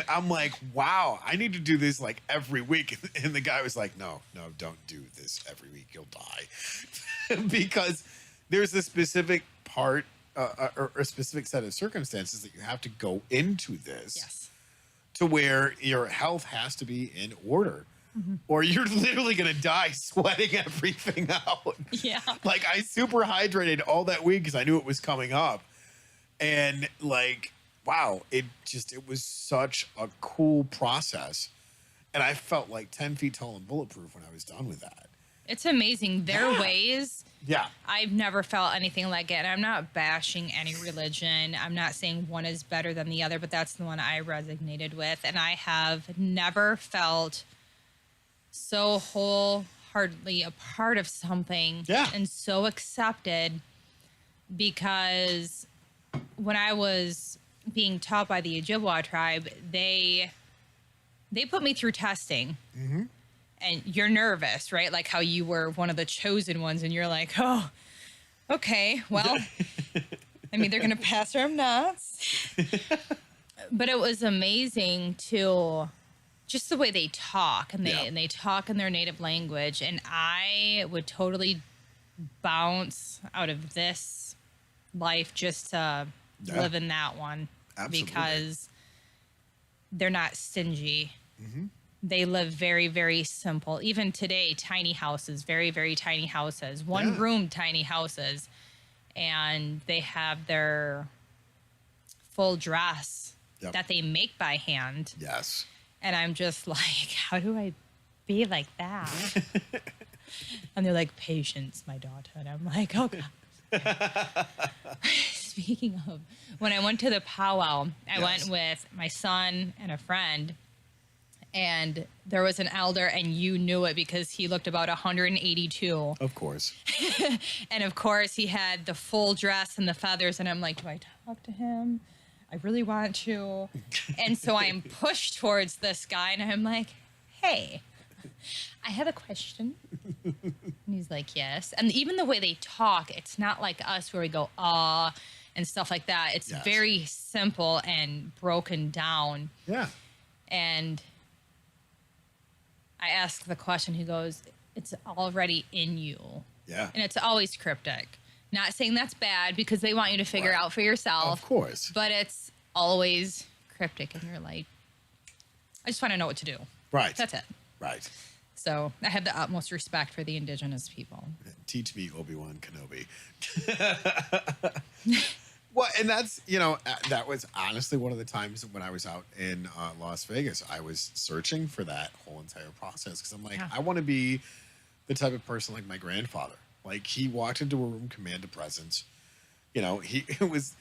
I'm like, wow, I need to do this like every week. And the guy was like, no, don't do this every week. You'll die. Because there's a specific part or a specific set of circumstances that you have to go into this Yes. to where your health has to be in order. Or you're literally going to die sweating everything out. Yeah. Like, I super hydrated all that week because I knew it was coming up. And like, wow, it was such a cool process. And I felt like 10 feet tall and bulletproof when I was done with that. It's amazing. Their ways, Yeah. I've never felt anything like it. And I'm not bashing any religion. I'm not saying one is better than the other, but that's the one I resonated with. And I have never felt so wholeheartedly a part of something and so accepted, because when I was being taught by the Ojibwa tribe, they put me through testing. And you're nervous, right? Like how you were one of the chosen ones and you're like, oh, okay, well, I'm either going to pass or I'm not. But it was amazing to just the way they talk, and they talk in their native language. And I would totally bounce out of this life just to live in that one. Absolutely. Because they're not stingy. They live very, very simple. Even today, tiny houses, very, very tiny houses, one room tiny houses. And they have their full dress that they make by hand. Yes. And I'm just like, how do I be like that? And they're like, patience, my daughter. And I'm like, oh, God. Speaking of, when I went to the powwow, I went with my son and a friend. And there was an elder, and you knew it because he looked about 182. Of course. And of course, he had the full dress and the feathers. And I'm like, do I talk to him? I really want to. And so I'm pushed towards this guy, and I'm like, hey, I have a question. And he's like, yes. And even the way they talk, it's not like us where we go, and stuff like that. It's very simple and broken down. Yeah. And I asked the question, he goes, it's already in you. Yeah. And it's always cryptic. Not saying that's bad, because they want you to figure out for yourself. Of course. But it's always cryptic, and you're like, I just want to know what to do. Right. That's it. Right. So I have the utmost respect for the indigenous people. Teach me, Obi-Wan Kenobi. Well, and that's, that was honestly one of the times when I was out in Las Vegas. I was searching for that whole entire process because I'm like, I want to be the type of person like my grandfather. Like, he walked into a room, command a presence. You know, it was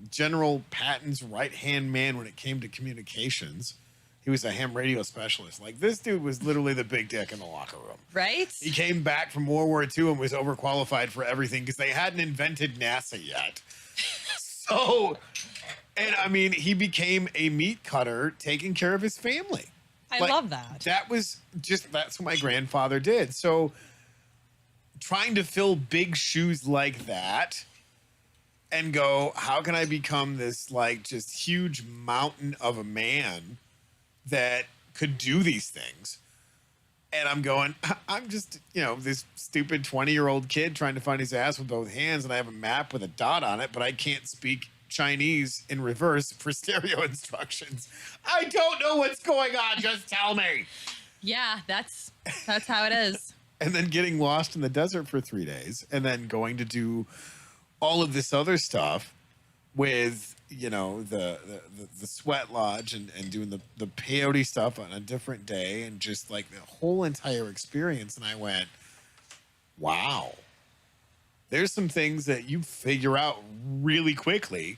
General Patton's right-hand man when it came to communications. He was a ham radio specialist. Like, this dude was literally the big dick in the locker room. Right? He came back from World War II and was overqualified for everything because they hadn't invented NASA yet. So, and I mean, he became a meat cutter taking care of his family. I love that. That's what my grandfather did. So, trying to fill big shoes like that and go, how can I become this, like, just huge mountain of a man that could do these things? And I'm going, I'm just, this stupid 20-year-old kid trying to find his ass with both hands, and I have a map with a dot on it, but I can't speak Chinese in reverse for stereo instructions. I don't know what's going on. Just tell me. Yeah, that's how it is. And then getting lost in the desert for 3 days, and then going to do all of this other stuff with, the sweat lodge and doing the peyote stuff on a different day, and just like the whole entire experience. And I went, wow, there's some things that you figure out really quickly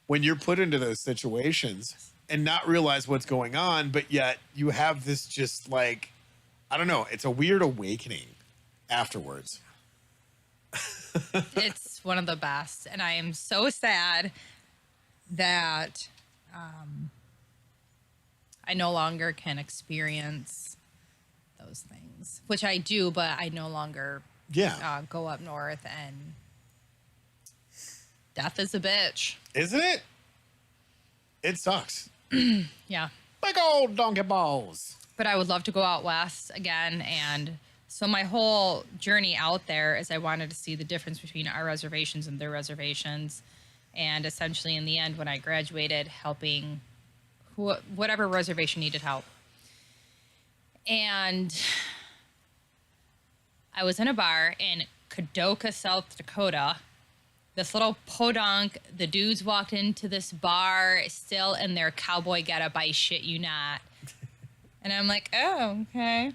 when you're put into those situations and not realize what's going on. But yet you have this just like, I don't know, it's a weird awakening afterwards. It's one of the best. And I am so sad that I no longer can experience those things, which I do, but I no longer go up north, and death is a bitch. Isn't it? It sucks. Yeah. Big old donkey balls. But I would love to go out west again. And so my whole journey out there is I wanted to see the difference between our reservations and their reservations. And essentially, in the end, when I graduated, helping whatever reservation needed help. And I was in a bar in Kadoka, South Dakota. This little podunk, the dudes walked into this bar still in their cowboy getup, I shit you not. And I'm like, oh, okay.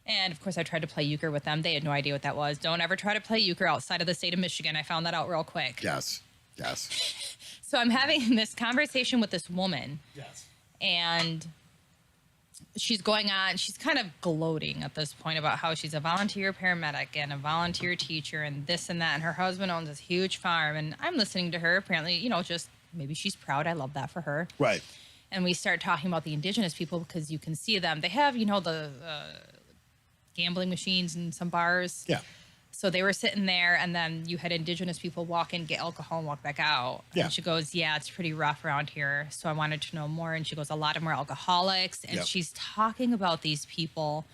And of course, I tried to play euchre with them. They had no idea what that was. Don't ever try to play euchre outside of the state of Michigan. I found that out real quick. Yes. So I'm having this conversation with this woman. Yes. And she's going on, she's kind of gloating at this point about how she's a volunteer paramedic and a volunteer teacher and this and that. And her husband owns this huge farm. And I'm listening to her, apparently, just maybe she's proud. I love that for her. Right. And we start talking about the indigenous people because you can see them. They have, the gambling machines in some bars. Yeah. So they were sitting there, and then you had indigenous people walk in, get alcohol, and walk back out. Yeah. And she goes, yeah, it's pretty rough around here. So I wanted to know more. And she goes, a lot of them are alcoholics. And she's talking about these people.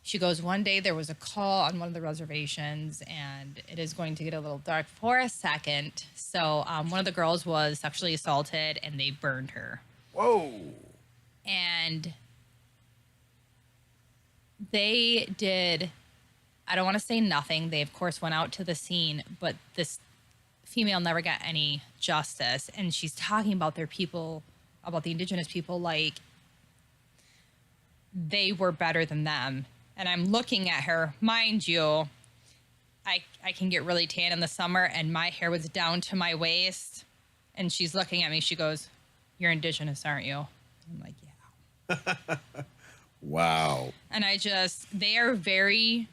She goes, one day there was a call on one of the reservations, and it is going to get a little dark for a second. So one of the girls was sexually assaulted, and they burned her. Whoa. And they did, I don't want to say nothing. They, of course, went out to the scene, but this female never got any justice. And she's talking about their people, about the indigenous people, like they were better than them. And I'm looking at her, mind you, I can get really tan in the summer, and my hair was down to my waist. And she's looking at me. She goes, you're indigenous, aren't you? I'm like, yeah. Wow. And they are very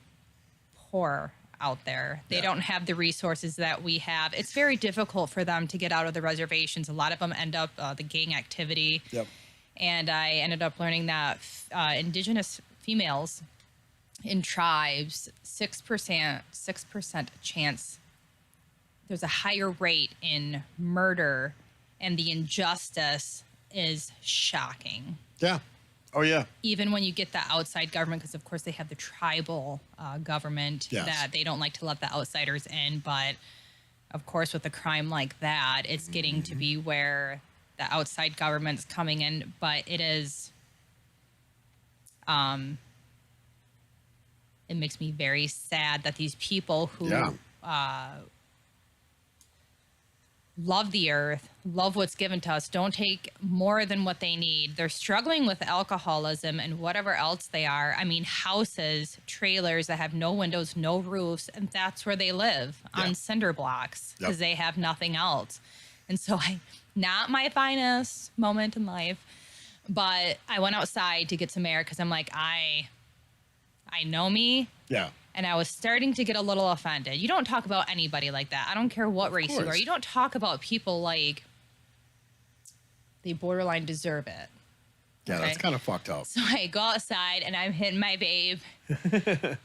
poor out there. They don't have the resources that we have. It's very difficult for them to get out of the reservations. A lot of them end up the gang activity. Yep. And I ended up learning that indigenous females in tribes, 6% chance, there's a higher rate in murder, and the injustice is shocking. Yeah. Oh, yeah. Even when you get the outside government, because of course they have the tribal government that they don't like to let the outsiders in. But of course, with a crime like that, it's getting to be where the outside government's coming in. But it is, it makes me very sad that these people who love the earth, love what's given to us, don't take more than what they need. They're struggling with alcoholism and whatever else they are. I mean, houses, trailers that have no windows, no roofs, and that's where they live on cinder blocks because they have nothing else. And so not my finest moment in life, but I went outside to get some air because I'm like, I know me. Yeah. And I was starting to get a little offended. You don't talk about anybody like that. I don't care what race you are. You don't talk about people like they borderline deserve it. Yeah, okay? That's kind of fucked up. So I go outside and I'm hitting my babe. and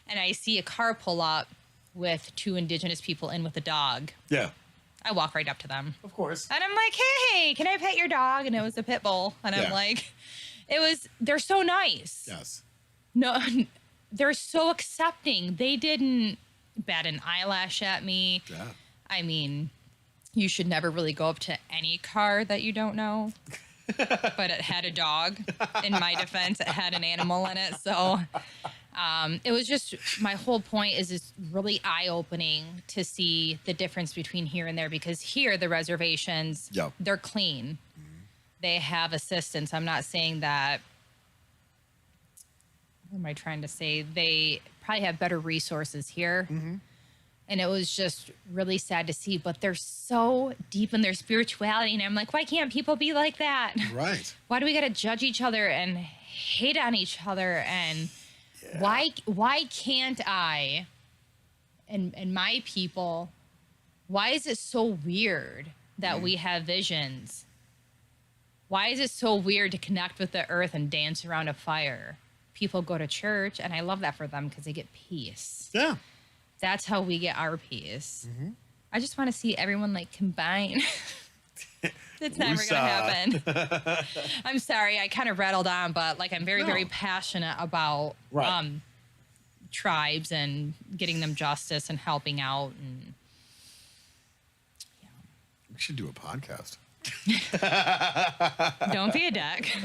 I see a car pull up with 2 indigenous people in with a dog. Yeah. I walk right up to them. Of course. And I'm like, hey, can I pet your dog? And it was a pit bull. And I'm like, they're so nice. Yes. No, they're so accepting. They didn't bat an eyelash at me. Yeah. I mean, you should never really go up to any car that you don't know. But it had a dog. In my defense, it had an animal in it. So it was just, my whole point is it's really eye-opening to see the difference between here and there. Because here, the reservations, they're clean. Mm-hmm. They have assistance. I'm not saying that. What am I trying to say? They probably have better resources here. Mm-hmm. And it was just really sad to see, but they're so deep in their spirituality. And I'm like, why can't people be like that? Right. Why do we got to judge each other and hate on each other? And why can't I and my people, why is it so weird that we have visions? Why is it so weird to connect with the earth and dance around a fire? People go to church, and I love that for them because they get peace. Yeah. That's how we get our peace. Mm-hmm. I just want to see everyone like combine. It's never going to happen. I'm sorry. I kind of rattled on, but like I'm very passionate about tribes and getting them justice and helping out. And we should do a podcast. Don't be a dick.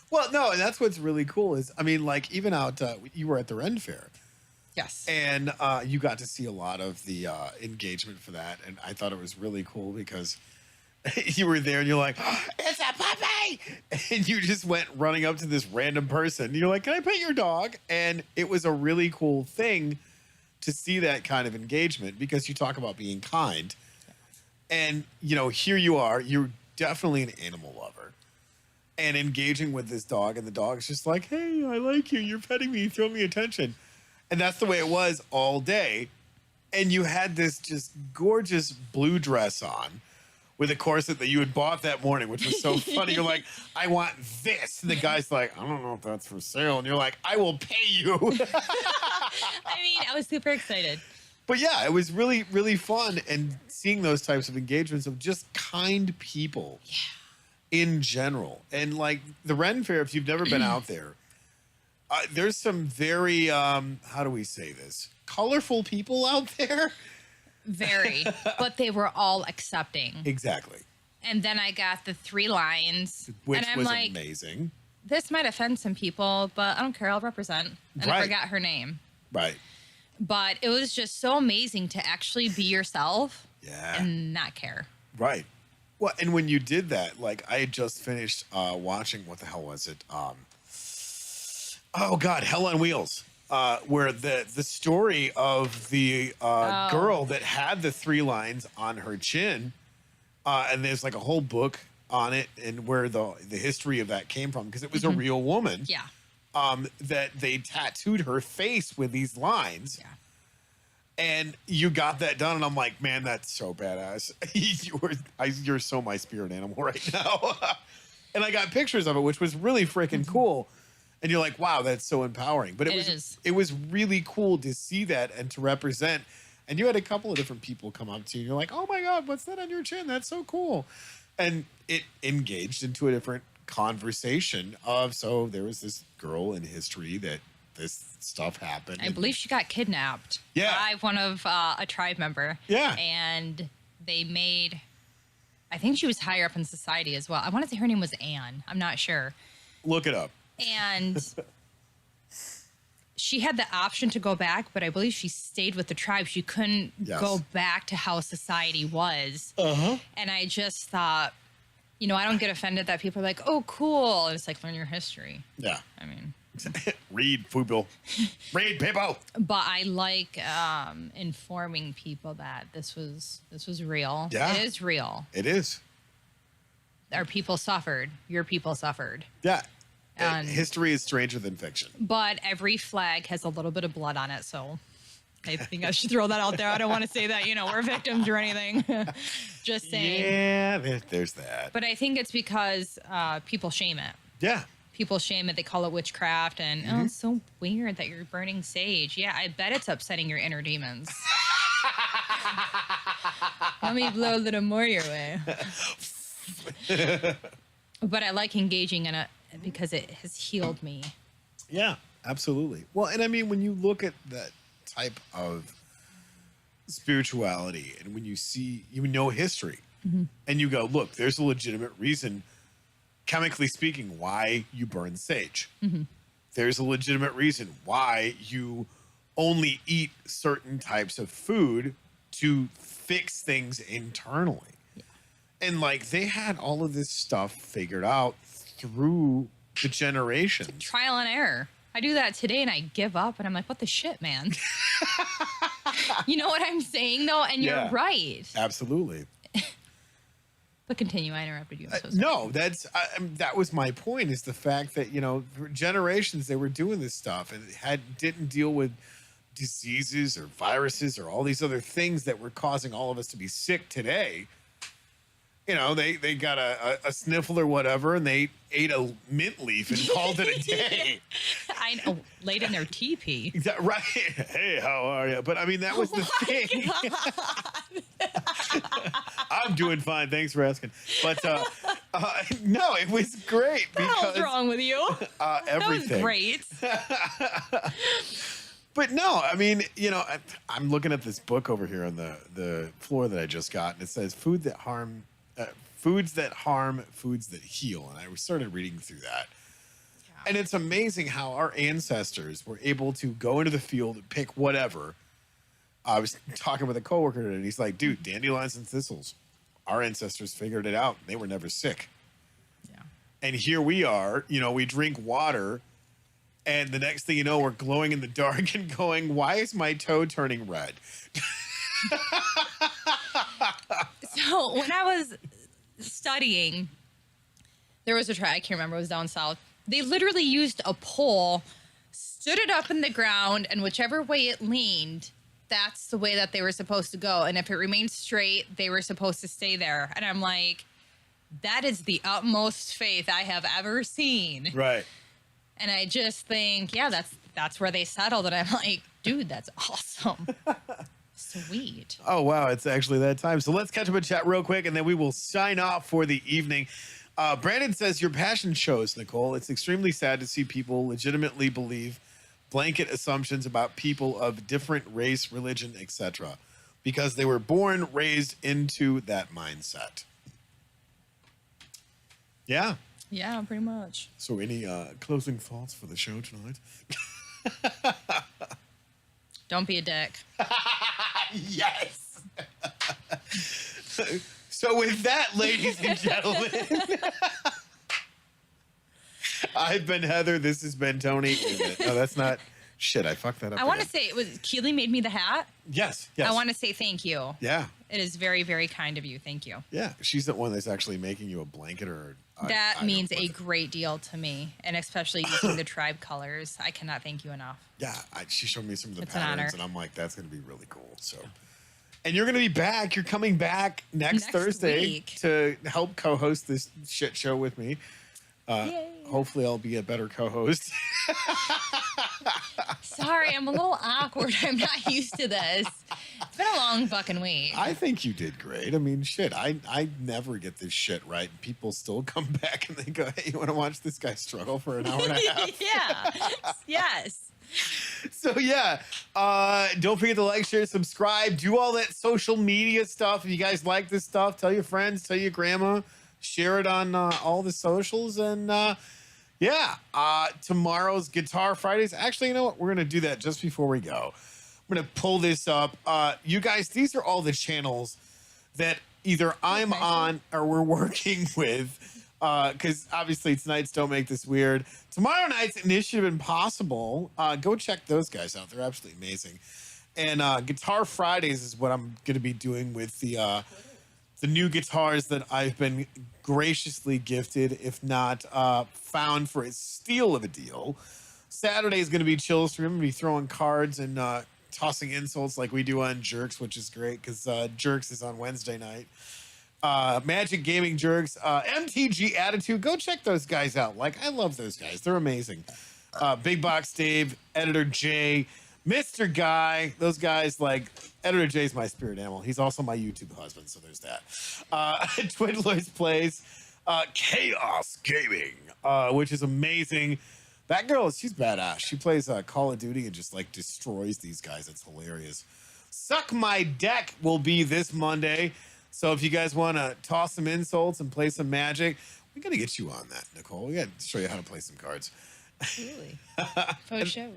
Well, no, and that's what's really cool is, I mean, like even out, you were at the Ren Fair. Yes. And you got to see a lot of the engagement for that. And I thought it was really cool because you were there and you're like, oh, it's a puppy. And you just went running up to this random person. And you're like, can I pet your dog? And it was a really cool thing to see that kind of engagement because you talk about being kind. And, you know, here you are. You're definitely an animal lover. And engaging with this dog. And the dog's just like, hey, I like you. You're petting me. Throw me attention. And that's the way it was all day. And you had this just gorgeous blue dress on with a corset that you had bought that morning, which was so funny. You're like, I want this. And the guy's like, I don't know if that's for sale. And you're like, I will pay you. I mean, I was super excited. But yeah, it was really, really fun. And seeing those types of engagements of just kind people in general. And like the Ren Fair, if you've never been out there, there's some very, how do we say this? Colorful people out there. Very. But they were all accepting. Exactly. And then I got the 3 lines. Which and I'm was like, amazing. This might offend some people, but I don't care. I'll represent. And I forgot her name. Right. But it was just so amazing to actually be yourself. And not care. Right. Well, and when you did that, like I had just finished watching, what the hell was it? Oh God, Hell on Wheels, where the story of the girl that had the 3 lines on her chin, and there's like a whole book on it and where the history of that came from because it was a real woman. Yeah. That they tattooed her face with these lines. Yeah. And you got that done, and I'm like, man, that's so badass. You're so my spirit animal right now. And I got pictures of it, which was really freaking cool. And you're like, wow, that's so empowering. But it was really cool to see that and to represent. And you had a couple of different people come up to you. And you're like, oh my God, what's that on your chin? That's so cool. And it engaged into a different conversation of, so there was this girl in history that this stuff happened. I believe she got kidnapped by one of a tribe member. Yeah. And they made, I think she was higher up in society as well. I want to say her name was Anne. I'm not sure. Look it up. And she had the option to go back, but I believe she stayed with the tribe. She couldn't Yes. go back to how society was. Uh-huh. And I just thought, I don't get offended that people are like, oh, cool. And it's like, learn your history. Yeah. I mean, Read, Fubo. Read, people. but I like informing people that this was real. Yeah. It is real. It is. Our people suffered. Your people suffered. Yeah. And- History is stranger than fiction. But every flag has a little bit of blood on it, so I think I should throw that out there. I don't want to say that, we're victims or anything. Just saying. Yeah, there's that. But I think it's because people shame it. Yeah. People shame it. They call it witchcraft, and oh, it's so weird that you're burning sage. Yeah, I bet it's upsetting your inner demons. Let me blow a little more your way. But I like engaging in it because it has healed me. Yeah, absolutely. Well, and I mean, when you look at that type of spirituality and when you see, history and you go, look, there's a legitimate reason, chemically speaking, why you burn sage. There's a legitimate reason why you only eat certain types of food to fix things internally. And like they had all of this stuff figured out through the generations. Trial and error. I do that today and I give up and I'm like, what the shit, man? You know what I'm saying though? And Yeah. you're right. Absolutely. But continue. I interrupted you. I'm so sorry. No, that was my point, is the fact that, for generations they were doing this stuff and didn't deal with diseases or viruses or all these other things that were causing all of us to be sick today. They got a sniffle or whatever, and they ate a mint leaf and called it a day. I know. Laid in their teepee. Right. Hey, how are you? But I mean, that was the thing. I'm doing fine. Thanks for asking. But no, it was great What the hell's because wrong with you? everything. That was great. But no, I mean, I'm looking at this book over here on the floor that I just got, and it says foods that harm, foods that heal. And I started reading through that. And it's amazing how our ancestors were able to go into the field and pick whatever. I was talking with a coworker today, and he's like, dude, dandelions and thistles. Our ancestors figured it out. They were never sick. Yeah. And here we are, we drink water, and the next thing you know, we're glowing in the dark and going, why is my toe turning red? So when I was studying, there was a tribe, I can't remember, it was down south. They literally used a pole, stood it up in the ground, and whichever way it leaned, that's the way that they were supposed to go. And if it remained straight, they were supposed to stay there. And I'm like, that is the utmost faith I have ever seen. Right. And I just think, yeah, that's where they settled. And I'm like, dude, that's awesome. Sweet. Oh, wow. It's actually that time. So let's catch up and chat real quick, and then we will sign off for the evening. Brandon says, your passion shows, Nicole. It's extremely sad to see people legitimately believe blanket assumptions about people of different race, religion, etc., because they were born, raised into that mindset. Yeah. Yeah, pretty much. So any closing thoughts for the show tonight? Don't be a dick. Yes. So with that, ladies and gentlemen, I've been Heather. This has been Tony. No, that's not. Shit, I fucked that up. I want to again. say it was Keely made me the hat. Yes. I want to say thank you. Yeah. It is very, very kind of you. Thank you. Yeah. She's the one that's actually making you a blanket or. That means a great deal to me, and especially using the tribe colors. I cannot thank you enough. Yeah. She showed me some of the It's an honor. patterns, and I'm like, that's going to be really cool. So. And you're going to be back. You're coming back next Thursday week. to help co-host this shit show with me. Yay. Hopefully, I'll be a better co-host. Sorry, I'm a little awkward. I'm not used to this. It's been a long fucking week. I think you did great. I mean, shit, I never get this shit right. People still come back and they go, hey, you want to watch this guy struggle for an hour and a half? Yeah. Yes. So, yeah, don't forget to like, share, subscribe, do all that social media stuff. If you guys like this stuff, tell your friends, tell your grandma, share it on all the socials. And, Yeah. Tomorrow's Guitar Fridays. Actually, you know what? We're going to do that just before we go. I'm going to pull this up. You guys, these are all the channels that either I'm nice. on or we're working with. Because obviously tonight's Don't Make This Weird. Tomorrow night's Initiative Impossible. Go check those guys out. They're absolutely amazing. And Guitar Fridays is what I'm going to be doing with the new guitars that I've been graciously gifted, if not found for a steal of a deal. Saturday is going to be chill stream. I'm going to be throwing cards and tossing insults like we do on Jerks, which is great because Jerks is on Wednesday night. Magic Gaming Jerks, MTG Attitude. Go check those guys out. Like, I love those guys. They're amazing. Big Box Dave, Editor J, Mr. Guy. Those guys, like, Editor J's my spirit animal. He's also my YouTube husband, so there's that. Twiddler's Plays, Chaos Gaming, which is amazing. That girl, she's badass. She plays Call of Duty and just, like, destroys these guys. It's hilarious. Suck My Deck will be this Monday. So if you guys want to toss some insults and play some Magic, we got to get you on that, Nicole. We got to show you how to play some cards. Absolutely. For show.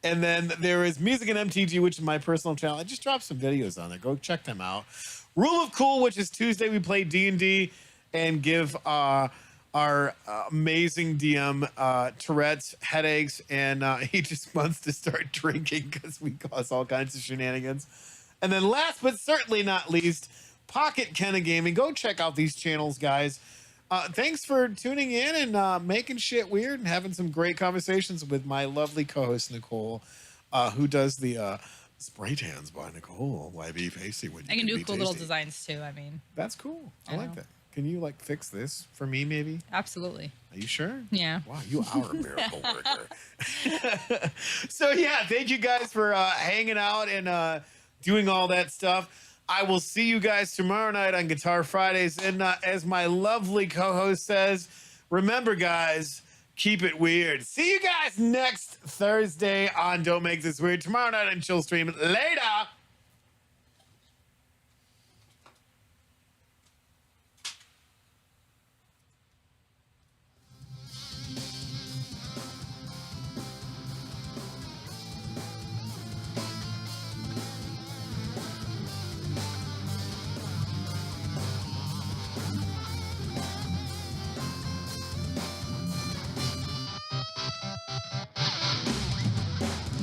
And then there is Music and MTG, which is my personal channel. I just dropped some videos on there. Go check them out. Rule of Cool, which is Tuesday. We play D&D and give our amazing DM Tourette's headaches. And he just wants to start drinking because we cause all kinds of shenanigans. And then last but certainly not least, Pocket Kenna Gaming. Go check out these channels, guys. Thanks for tuning in and making shit weird and having some great conversations with my lovely co-host, Nicole, who does the spray tans by Nicole. Why be pasty when you I can do be cool tasty? little designs too. I mean, That's cool. I like know. that. Can you like fix this for me, maybe? absolutely. Are you sure? Yeah. Wow, you are a miracle worker. So yeah, thank you guys for hanging out and doing all that stuff. I will see you guys tomorrow night on Guitar Fridays. And as my lovely co-host says, remember, guys, keep it weird. See you guys next Thursday on Don't Make This Weird. Tomorrow night on Chill Stream. Later.